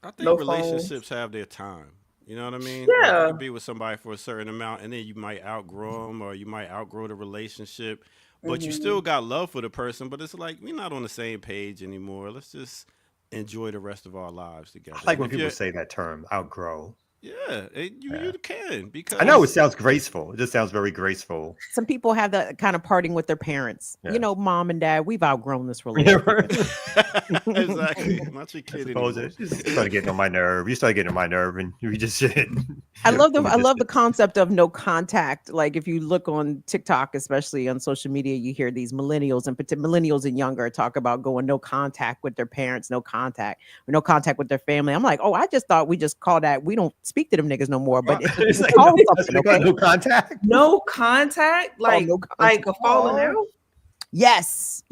I think relationships have their time. You know what I mean? Yeah. Like, you can be with somebody for a certain amount, and then you might outgrow them, or you might outgrow the relationship. But you still got love for the person. But it's like we're not on the same page anymore. Let's just enjoy the rest of our lives together. I like when people say that term, outgrow. Yeah, you can, because I know it sounds graceful. It just sounds very graceful. Some people have that kind of parting with their parents. Yeah. You know, mom and dad, we've outgrown this relationship. Exactly. Not your kid anymore. You started getting on my nerve. You started getting on my nerve, and we just shit. I love the concept of no contact. Like if you look on TikTok, especially on social media, you hear these millennials and younger talk about going no contact with their parents, no contact with their family. I'm like, oh, I just thought we just call that, we don't speak to them niggas no more. But it's like, no contact. No contact, like like a falling out. Yes.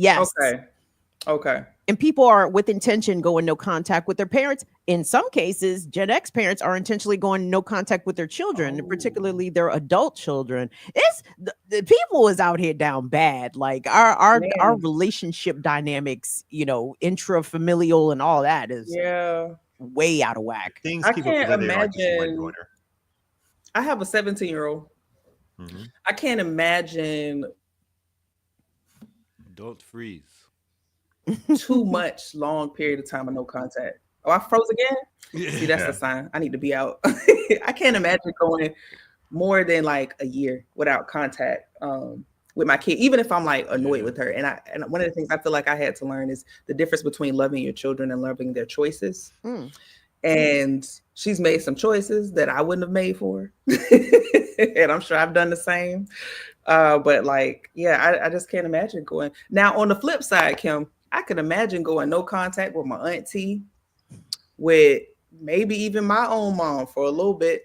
Okay. And people are with intention going no contact with their parents. In some cases, Gen X parents are intentionally going no contact with their children, particularly their adult children. It's the people is out here down bad. Like our relationship dynamics, you know, intrafamilial and all that is way out of whack. Things I people can't imagine. Like I have a 17-year-old. mm-hmm. I can't imagine. Don't freeze. Too much long period of time of no contact. Oh, I froze again. See, that's a sign. I need to be out. I can't imagine going more than like a year without contact with my kid, even if I'm like annoyed with her. And one of the things I feel like I had to learn is the difference between loving your children and loving their choices. And she's made some choices that I wouldn't have made for her. And I'm sure I've done the same. But like, I just can't imagine going. Now, on the flip side, Kim, I could imagine going no contact with my auntie, with maybe even my own mom for a little bit.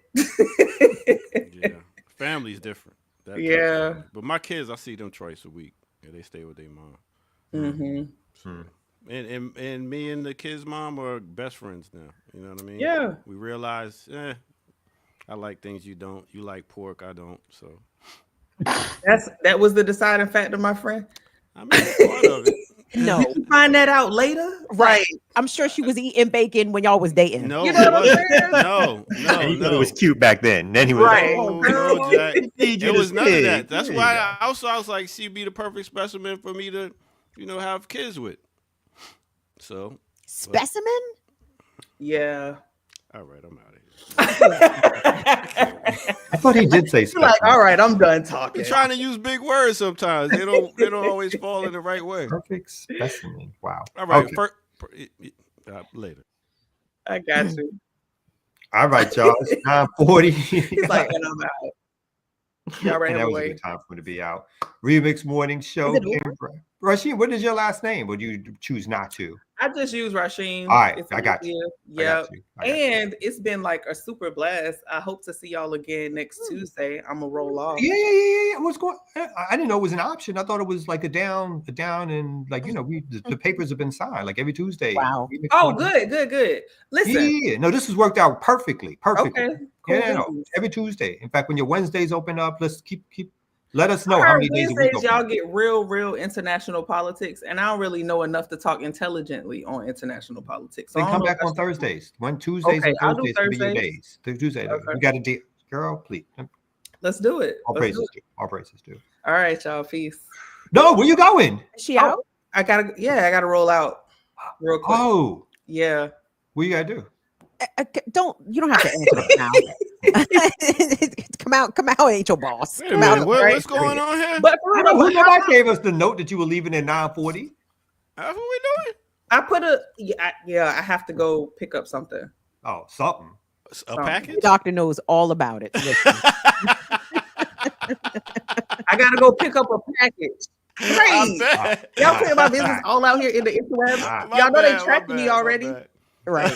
Family's different. But my kids, I see them twice a week. Yeah, they stay with their mom. Mm-hmm. And me and the kids' mom are best friends now. You know what I mean? Yeah. We realize, I like things you don't. You like pork, I don't. So that was the deciding factor, my friend. I mean, part of it. No. Did you find that out later? Right. I'm sure she was eating bacon when y'all was dating. No, you know what I'm saying? No. It was cute back then. Then he was right. No, Jack. It was none of that. That's why I was like, she'd be the perfect specimen for me to, have kids with. So specimen? Yeah. All right, I'm out of here. I thought he did say specimen. Like, all right, I'm done talking. I'm trying to use big words sometimes. They don't always fall in the right way. Perfect specimen. Wow. All right. Okay. Later. I got you. All right, y'all. It's 9:40. He's like, and I'm out. Y'all right that was a good time for me to be out. Remix Morning Show. Rasheen, what is your last name? Would you choose not to? I just use Rasheen. All right, I got you. Yeah. And it's been like a super blast. I hope to see y'all again next Tuesday. I'm gonna roll off. Yeah. What's going? I didn't know it was an option. I thought it was like a down, and like the papers have been signed like every Tuesday. Wow. Oh, good. Listen. Yeah. No, this has worked out perfectly. Okay. Cool. No, every Tuesday. In fact, when your Wednesdays open up, let's keep. Let us know how many days a week y'all get real international politics, and I don't really know enough to talk intelligently on international politics. So then come back on Thursdays. Tuesdays and Thursdays can be your days. Tuesday, you got to girl, please. Let's do it. All Let's do praises it. do. All praises do. All right, y'all. Peace. No, where you going? Is she out? I gotta roll out real quick. Oh, Yeah. what you gotta do? You don't have to answer that now. come out, ain't your boss. Wait a minute, what's going on here? But for real, Who nobody gave us the note that you were leaving at 9:40? That's what we doing. I put I have to go pick up something. Oh, something. A package? The doctor knows all about it. I gotta go pick up a package. Right. Y'all play my business all out here in the interweb. Y'all know they tracking me already. Right.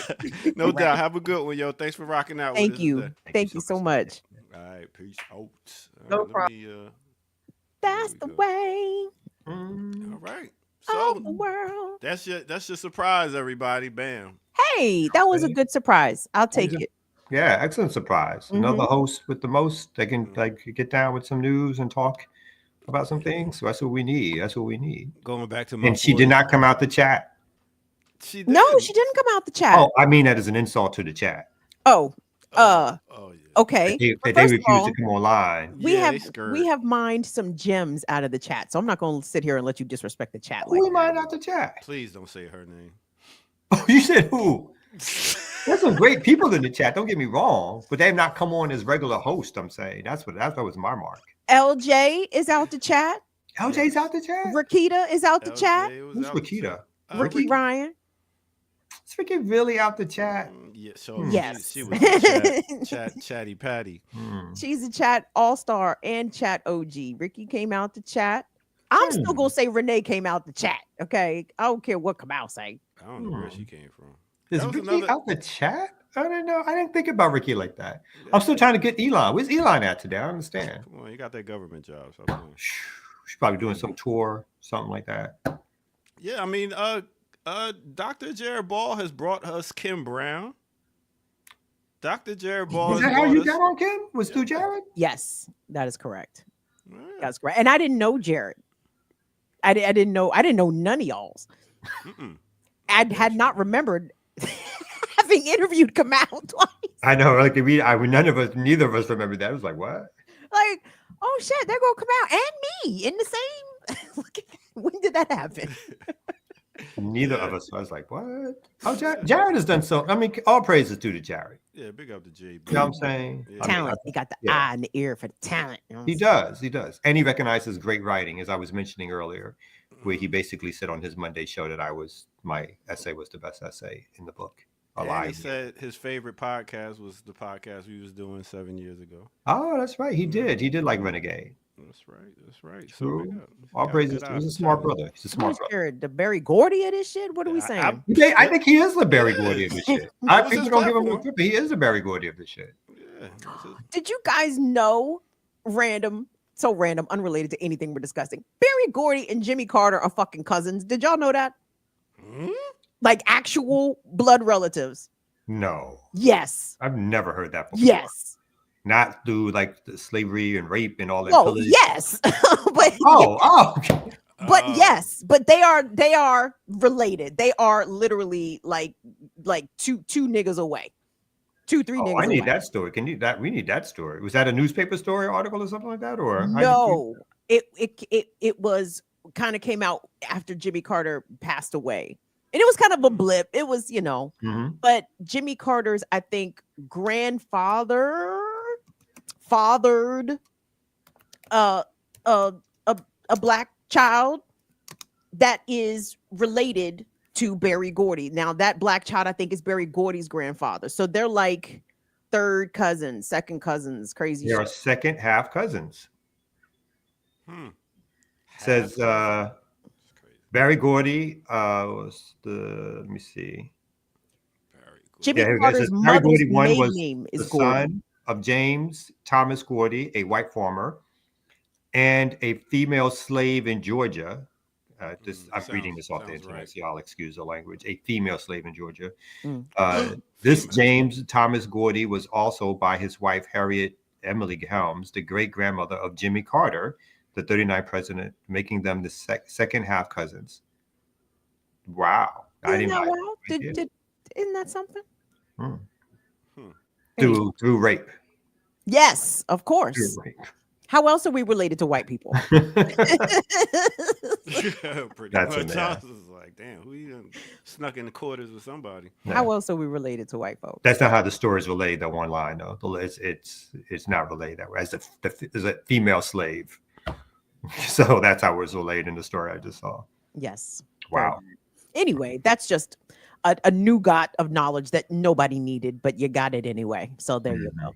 No doubt. Have a good one, yo. Thanks for rocking out. Thank with you. us Thank you so much. All right. Peace out. No problem. That's the way. All right. Of So the world. that's your surprise, everybody. Bam. Hey, that was a good surprise. I'll take it. Yeah, excellent surprise. Another host with the most. They can like get down with some news and talk about some things. So that's what we need. That's what we need. Going back to my And she did not come out the chat. No, she didn't come out the chat. Oh, I mean that as an insult to the chat. Oh, yeah. Okay. They First refused of all, to come online. we have mined some gems out of the chat, so I'm not going to sit here and let you disrespect the chat. Who mined out the chat? Please don't say her name. Oh, you said who? There's some great people in the chat. Don't get me wrong, but they have not come on as regular host. I'm saying that was my mark. LJ is out the chat. LJ's out the chat. Rakita is out the chat. Who's Rakita? Ricky Ryan. Is Ricky really out the chat? Yeah, so yes. she was the chatty patty. She's a chat all-star and chat OG. Ricky came out the chat. I'm still gonna say Renee came out the chat. Okay, I don't care what Kamal say. I don't know where she came from. Is Ricky out the chat? I don't know. I didn't think about Ricky like that. I'm still trying to get Elon. Where's Elon at today? I don't understand. Come on, you got that government job. So She's probably doing some tour, something like that. Yeah, I mean, Dr. Jared Ball has brought us Kim Brown. Dr. Jared Ball. Is that how you got on Kim? Was through Jared? Yes, that is correct. That's correct. And I didn't know Jared. I didn't know none of y'all's. I had not remembered having interviewed Kamal twice. I know, like neither of us remember that. I was like, what? Like, oh shit, they're gonna come out and me in the same. When did that happen? Neither of us. I was like, what? Oh, Jared has done so. I mean, all praises due to Jared. Yeah, big up to JB. You know what I'm saying? Yeah. Talent. He got the eye and the ear for the talent. You know he does. He does. And he recognizes great writing, as I was mentioning earlier, where he basically said on his Monday show that my essay was the best essay in the book. And he said his favorite podcast was the podcast we was doing 7 years ago. Oh, that's right. He did. He did like Renegade. That's right. That's right. True. So all praises. He's a smart brother. He's a smart brother. The Barry Gordy of this shit? What are we saying? I think he is the Barry Gordy of this shit. I think we don't give him a clip, but he is the Barry Gordy of this shit. Yeah. Did you guys know, random, unrelated to anything we're discussing, Barry Gordy and Jimmy Carter are fucking cousins? Did y'all know that? Like actual blood relatives? No. Yes. I've never heard that before. Yes. Not through like the slavery and rape and all that. Oh, yes. But yes, but they are related. They are literally like two niggas away. 2-3 niggas I need away. that story. We need that story. Was that a newspaper story article or something like that? Or no, it was kind of came out after Jimmy Carter passed away. And it was kind of a blip. It was, but Jimmy Carter's, I think, grandfather fathered a black child that is related to Barry Gordy. Now that black child, I think, is Barry Gordy's grandfather. So they're like third cousins, second cousins, crazy. They are second half cousins. Says Barry Gordy was let me see. Jimmy Carter's mother's maiden name is Gordy. Son of James Thomas Gordy, a white farmer, and a female slave in Georgia. I'm reading this off the internet, so y'all excuse the language. A female slave in Georgia. This James Thomas Gordy was also by his wife Harriet Emily Helms, the great grandmother of Jimmy Carter, the 39th president, making them the second half cousins. Wow! Isn't that something? Through rape. Yes, of course. You're right. How else are we related to white people? Pretty That's much. a I man. was like, damn, who you done snuck in the quarters with somebody? How else are we related to white folks? That's not how the story is relayed. The one line, though, it's not relayed that way. As a female slave, so that's how it was relayed in the story I just saw. Yes. Wow. Anyway, that's just a nougat of knowledge that nobody needed, but you got it anyway. So there you go.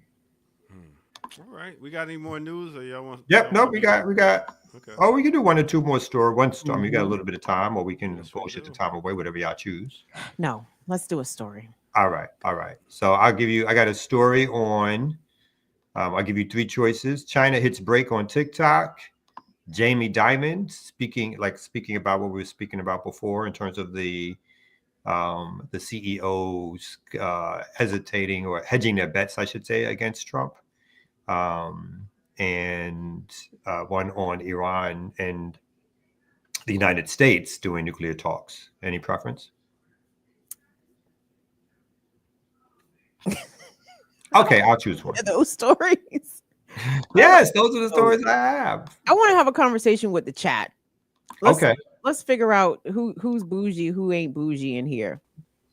All right, we got any more news, or y'all want? Yep. No, we got. Okay. Oh, we can do one or two more story. One storm. You got a little bit of time, or we can Yes, we bullshit the do. time away, whatever y'all choose. No, let's do a story. All right. So I got a story on. I'll give you three choices. China hits break on TikTok. Jamie Dimon speaking about what we were speaking about before in terms of the CEOs hesitating or hedging their bets, I should say, against Trump. And one on Iran and the United States doing nuclear talks. Any preference? Okay, I'll choose one. Those stories. Yes, those are the stories I have. I want to have a conversation with the chat. Okay. Let's figure out who's bougie, who ain't bougie in here.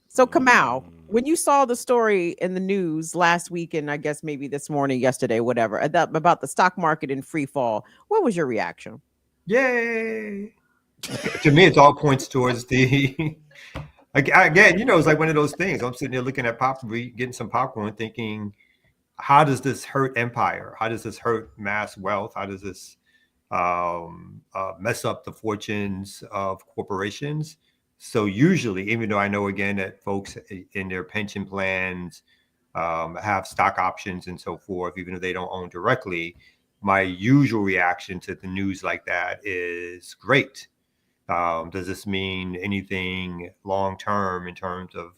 So Kamal, when you saw the story in the news last week, and I guess maybe this morning, yesterday, whatever, about the stock market in free fall, what was your reaction? Yay! To me, it all points towards the. Again, it's like one of those things. I'm sitting there looking at getting some popcorn, thinking, how does this hurt empire? How does this hurt mass wealth? How does this mess up the fortunes of corporations? So usually, even though I know again that folks in their pension plans have stock options and so forth, even if they don't own directly, my usual reaction to the news like that is great. Does this mean anything long term in terms of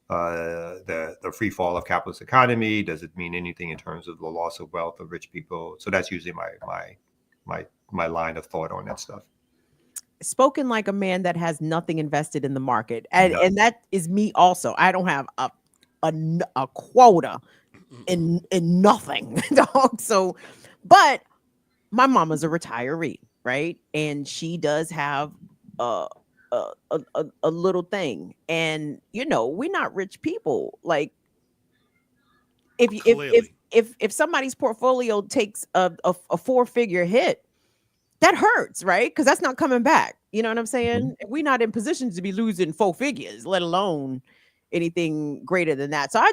the free fall of capitalist economy? Does it mean anything in terms of the loss of wealth of rich people? So that's usually my line of thought on that stuff. Spoken like a man that has nothing invested in the market, and that is me also. I don't have a quota in nothing, dog. So, but my mama's a retiree, right? And she does have a little thing, and we're not rich people. Like if somebody's portfolio takes a 4-figure hit, that hurts, right? Because that's not coming back. You know what I'm saying? We're not in positions to be losing 4 figures, let alone anything greater than that. So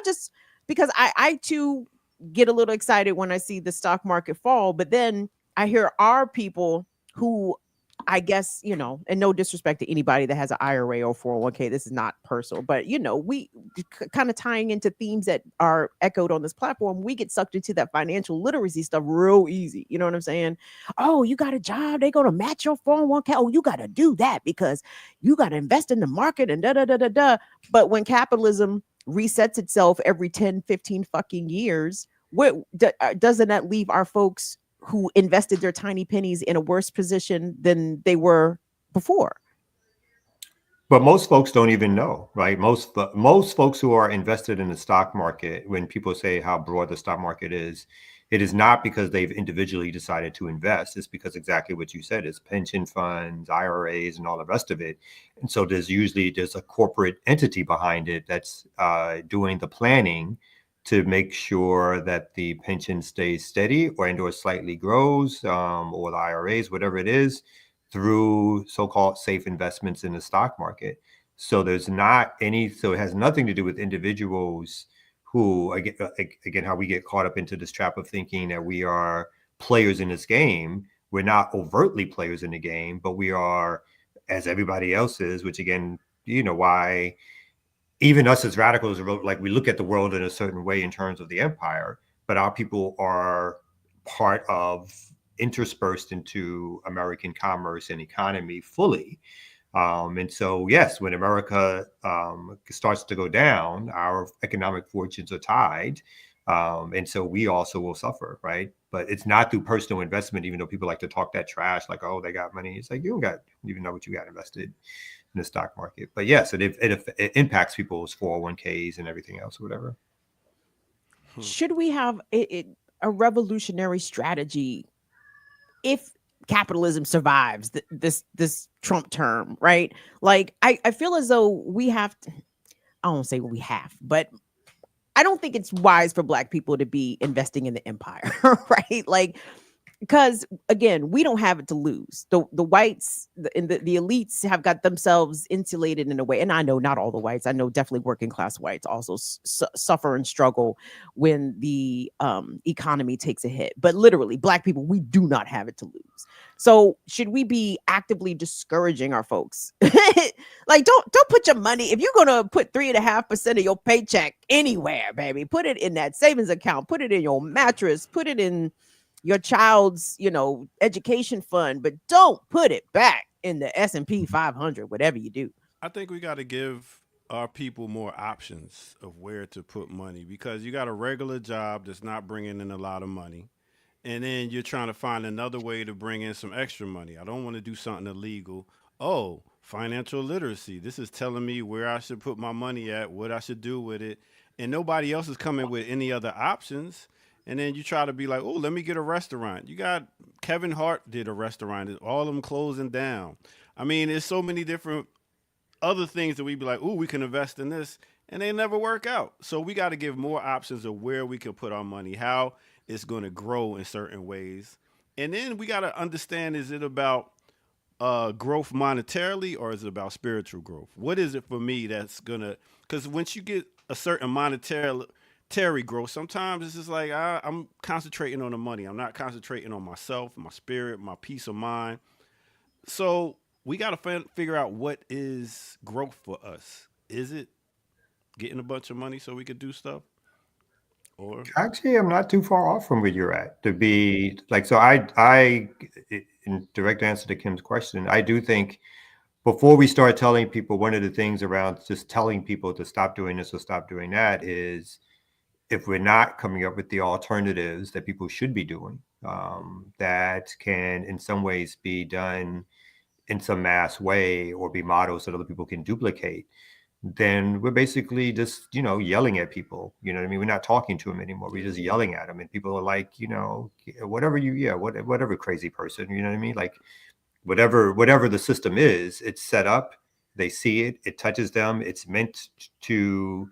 because I too get a little excited when I see the stock market fall, but then I hear our people who, I guess, and no disrespect to anybody that has an IRA or 401k, this is not personal, but we kind of tying into themes that are echoed on this platform, we get sucked into that financial literacy stuff real easy. You know what I'm saying? Oh, you got a job, they're going to match your 401k. Oh, you got to do that because you got to invest in the market and da. But when capitalism resets itself every 10, 15 fucking years, doesn't that leave our folks who invested their tiny pennies in a worse position than they were before? But most folks don't even know, right? Most folks who are invested in the stock market, when people say how broad the stock market is, it is not because they've individually decided to invest. It's because exactly what you said is pension funds, IRAs, and all the rest of it. And so there's a corporate entity behind it that's doing the planning to make sure that the pension stays steady or slightly grows, or the IRAs, whatever it is, through so-called safe investments in the stock market. So it has nothing to do with individuals who, again, how we get caught up into this trap of thinking that we are players in this game. We're not overtly players in the game, but we are, as everybody else is, which again, why even us as radicals, like we look at the world in a certain way in terms of the empire, but our people are part of, interspersed into American commerce and economy fully. And so, yes, when America starts to go down, our economic fortunes are tied. And so we also will suffer, right? But it's not through personal investment, even though people like to talk that trash, like, oh, they got money. It's like, you don't even know what you got invested in the stock market. But yes, it impacts people's 401ks and everything else or whatever. should we have a revolutionary strategy if capitalism survives this Trump term, right? Like I feel as though we have to, I don't say we have, but I don't think it's wise for Black people to be investing in the empire, right? Like, because again, we don't have it to lose. The whites and the elites have got themselves insulated in a way. And I know not all the whites. I know definitely working class whites also suffer and struggle when the economy takes a hit. But literally, Black people, we do not have it to lose. So should we be actively discouraging our folks? Like, don't put your money, if you're gonna put 3.5% of your paycheck anywhere, baby, put it in that savings account, put it in your mattress, put it in your child's, education fund, but don't put it back in the S&P 500, whatever you do. I think we got to give our people more options of where to put money, because you got a regular job that's not bringing in a lot of money. And then you're trying to find another way to bring in some extra money. I don't want to do something illegal. Oh, financial literacy. This is telling me where I should put my money at, what I should do with it. And nobody else is coming with any other options. And then you try to be like, oh, let me get a restaurant. You got Kevin Hart did a restaurant. All of them closing down. I mean, there's so many different other things that we be like, oh, we can invest in this. And they never work out. So we got to give more options of where we can put our money, how it's going to grow in certain ways. And then we got to understand, is it about growth monetarily, or is it about spiritual growth? What is it for me that's going to, because once you get a certain monetary growth, sometimes it's just like I'm concentrating on the money. I'm not concentrating on myself, my spirit, my peace of mind. So we got to figure out what is growth for us. Is it getting a bunch of money so we could do stuff? Or Actually, I'm not too far off from where you're at to be like, so I, in direct answer to Kim's question, I do think before we start telling people, one of the things around just telling people to stop doing this or stop doing that is, if we're not coming up with the alternatives that people should be doing, that can in some ways be done in some mass way or be models that other people can duplicate, then we're basically just, yelling at people. You know what I mean? We're not talking to them anymore. We're just yelling at them. And people are like, whatever crazy person, you know what I mean? Like whatever the system is, it's set up, they see it, it touches them. It's meant to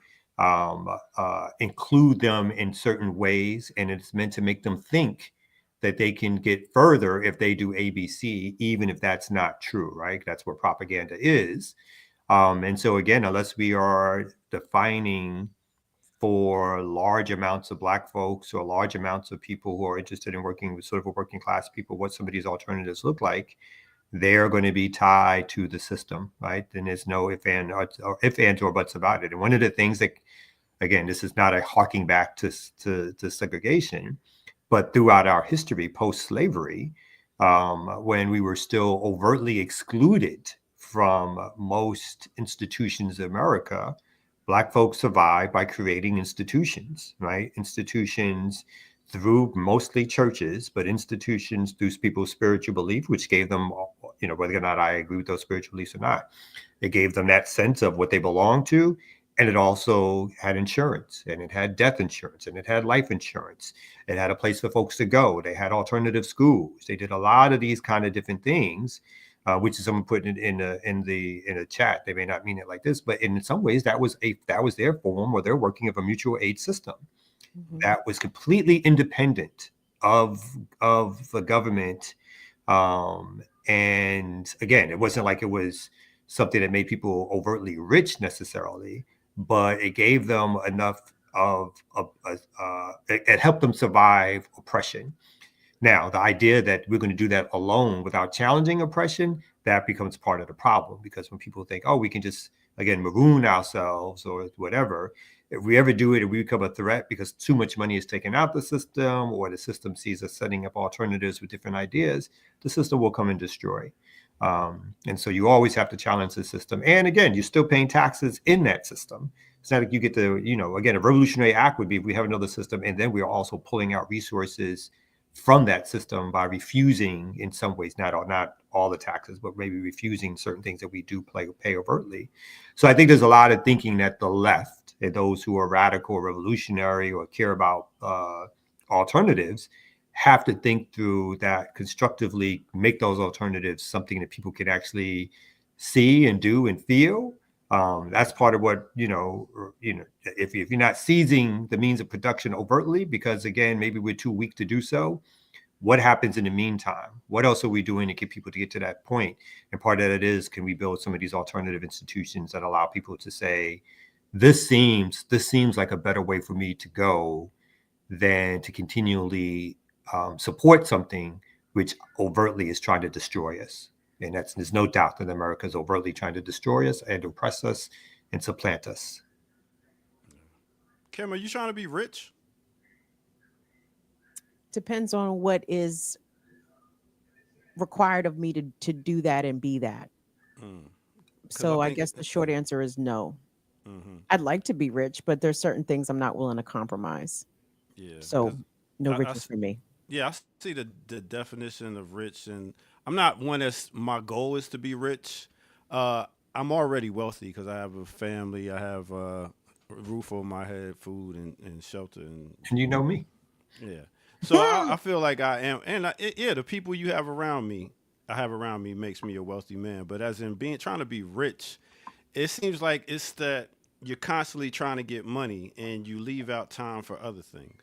include them in certain ways. And it's meant to make them think that they can get further if they do ABC, even if that's not true, right? That's what propaganda is. And so again, unless we are defining for large amounts of Black folks or large amounts of people who are interested in working with sort of a working class people, what some of these alternatives look like, they're going to be tied to the system, right? And there's no ifs, ands, or buts about it. And one of the things that, again, this is not a harking back to segregation, but throughout our history post-slavery, when we were still overtly excluded from most institutions of America, Black folks survived by creating institutions, right? Institutions through mostly churches, but institutions through people's spiritual belief, which gave them, whether or not I agree with those spiritual beliefs or not, it gave them that sense of what they belonged to. And it also had insurance, and it had death insurance, and it had life insurance. It had a place for folks to go. They had alternative schools. They did a lot of these kind of different things, which is someone put it in a chat. They may not mean it like this, but in some ways that was their form or their working of a mutual aid system that was completely independent of the government. And again, it wasn't like it was something that made people overtly rich necessarily, but it gave them enough it helped them survive oppression. Now, the idea that we're going to do that alone without challenging oppression, that becomes part of the problem, because when people think, oh, we can just, again, maroon ourselves or whatever, if we ever do it and we become a threat because too much money is taken out the system, or the system sees us setting up alternatives with different ideas, the system will come and destroy. And so you always have to challenge the system. And again, you're still paying taxes in that system. It's not like you get to, again, a revolutionary act would be if we have another system and then we are also pulling out resources from that system by refusing, in some ways, not all the taxes, but maybe refusing certain things that we do pay overtly. So I think there's a lot of thinking that the left and those who are radical or revolutionary or care about alternatives have to think through that constructively, make those alternatives something that people can actually see and do and feel. That's part of what, if you're not seizing the means of production overtly, because again, maybe we're too weak to do so, what happens in the meantime? What else are we doing to get people to get to that point? And part of that is, can we build some of these alternative institutions that allow people to say, this seems like a better way for me to go than to continually support something which overtly is trying to destroy us. And there's no doubt that America is overtly trying to destroy us and oppress us and supplant us. Kim, are you trying to be rich? Depends on what is required of me to do that and be that. So I guess the short answer is no. I'd like to be rich, but there's certain things I'm not willing to compromise. Yeah. So no riches for me. Yeah, I see the definition of rich, and I'm not one that's my goal is to be rich. I'm already wealthy because I have a family, I have a roof over my head, food and shelter, and you know me. Yeah, so I feel like I am, and the people you have around me, makes me a wealthy man. But as in trying to be rich, it seems like it's that you're constantly trying to get money and you leave out time for other things.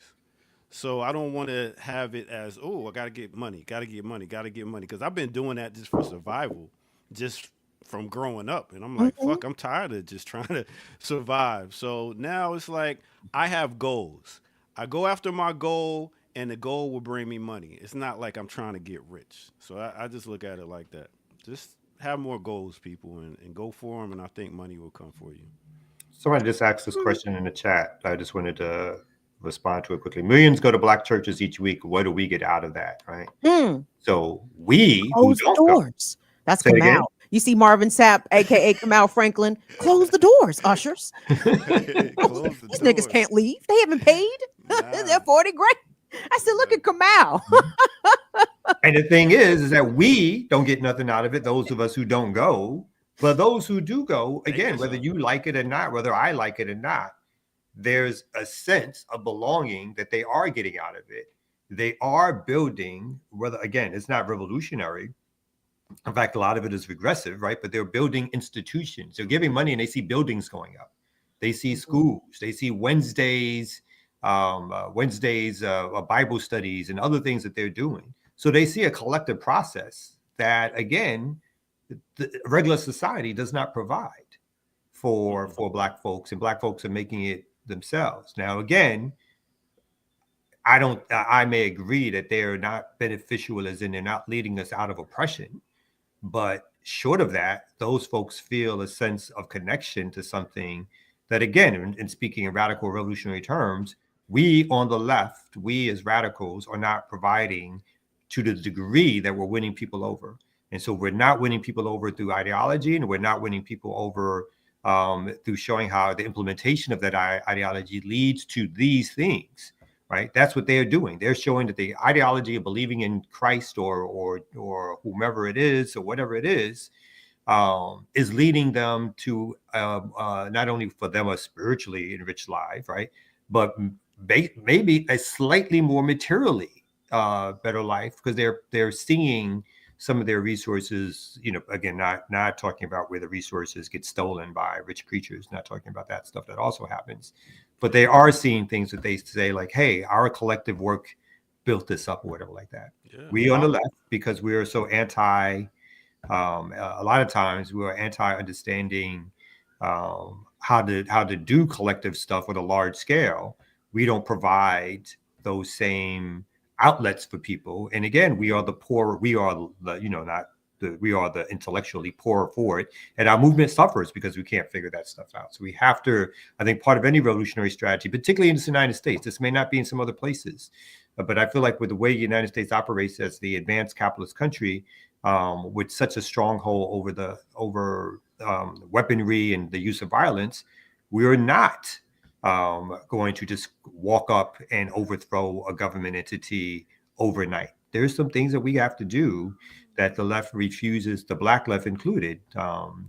So I don't want to have it as, I got to get money, because I've been doing that just for survival, just from growing up. And I'm like, fuck, I'm tired of just trying to survive. So now it's like I have goals. I go after my goal, and the goal will bring me money. It's not like I'm trying to get rich. So I just look at it like that. Just have more goals, people, and go for them, and I think money will come for you. Somebody just asked this question in the chat. I just wanted to respond to it quickly. Millions go to black churches each week. What do we get out of that, right? So we close the doors. That's Kamau. You see Marvin Sapp, aka Kamau Franklin, close the doors, ushers. These niggas can't leave. They haven't paid. They're 40 grand. I said, look at Kamau. And the thing is that we don't get nothing out of it, those of us who don't go. But those who do go, again, whether you like it or not, whether I like it or not, there's a sense of belonging that they are getting out of it. They are building, whether, again, it's not revolutionary. In fact, a lot of it is regressive, right? But they're building institutions. They're giving money and they see buildings going up. They see schools. They see Wednesdays, Bible studies and other things that they're doing. So they see a collective process that, again, the regular society does not provide for Black folks, and Black folks are making it themselves. Now, again, I may agree that they're not beneficial, as in they're not leading us out of oppression, but short of that, those folks feel a sense of connection to something that, again, in speaking in radical revolutionary terms, we on the left, we as radicals are not providing to the degree that we're winning people over. And so we're not winning people over through ideology, and we're not winning people over through showing how the implementation of that ideology leads to these things, right? That's what they're doing. They're showing that the ideology of believing in Christ or whomever it is or whatever it is leading them to not only for them a spiritually enriched life, right? But maybe a slightly more materially better life, because they're seeing some of their resources, again, not talking about where the resources get stolen by rich preachers, not talking about that stuff that also happens, but they are seeing things that they say like, hey, our collective work built this up or whatever like that. Yeah. We on the left, because we are so anti, a lot of times we are anti-understanding how to do collective stuff at a large scale. We don't provide those same outlets for people. And again, we are the poor, we are the, we are the intellectually poor for it. And our movement suffers because we can't figure that stuff out. So we have to, I think part of any revolutionary strategy, particularly in the United States, this may not be in some other places, but I feel like with the way the United States operates as the advanced capitalist country, with such a stronghold over weaponry and the use of violence, we are not going to just walk up and overthrow a government entity overnight. There's some things that we have to do that the left refuses, the Black left included,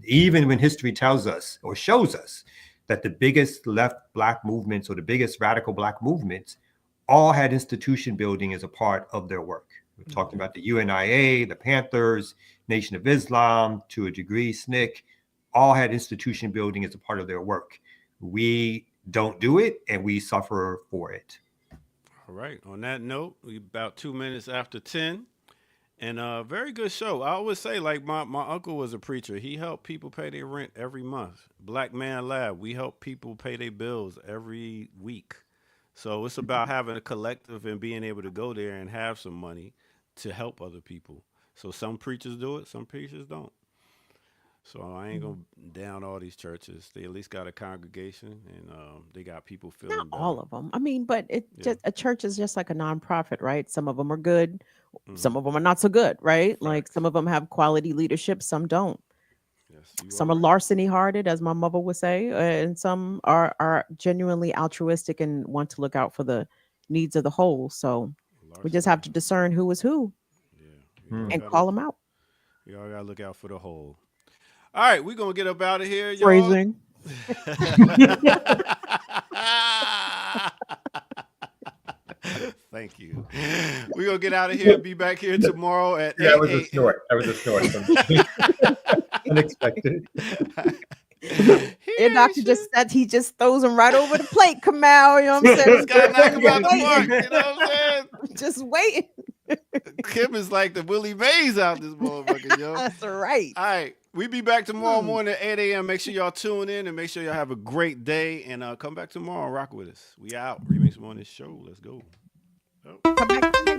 even when history tells us or shows us that the biggest left Black movements or the biggest radical Black movements all had institution building as a part of their work. We're talking about the UNIA, the Panthers, Nation of Islam, to a degree, SNCC, all had institution building as a part of their work. We don't do it, and we suffer for it. All right. On that note, we about 2 minutes after 10. And very good show. I always say, like, my uncle was a preacher. He helped people pay their rent every month. Black Man Lab, we help people pay their bills every week. So it's about having a collective and being able to go there and have some money to help other people. So some preachers do it, some preachers don't. So I ain't gonna down all these churches. They at least got a congregation, and they got people feeling Not better. all of them. I mean, but just a church is just like a nonprofit, right? Some of them are good, some of them are not so good, right? Like some of them have quality leadership, some don't. Yes, Some are larceny hearted, as my mother would say, and some are genuinely altruistic and want to look out for the needs of the whole. So we just have to discern who is who and call them out. You all gotta look out for the whole. All right, we're gonna get up out of here, y'all. Phrasing. Thank you. We're gonna get out of here and be back here tomorrow at 8 That was a snort. That was a snort. Unexpected. And Doctor just said he just throws him right over the plate, Kamal. You know what I'm saying? Just gotta knock him out the park. You know what I'm saying? Just waiting. Kim is like the Willie Mays out this motherfucker, yo. That's right. All right. We be back tomorrow morning at 8 a.m. Make sure y'all tune in and make sure y'all have a great day. And come back tomorrow and rock with us. We out. Remix Morning Show. Let's go. Come back.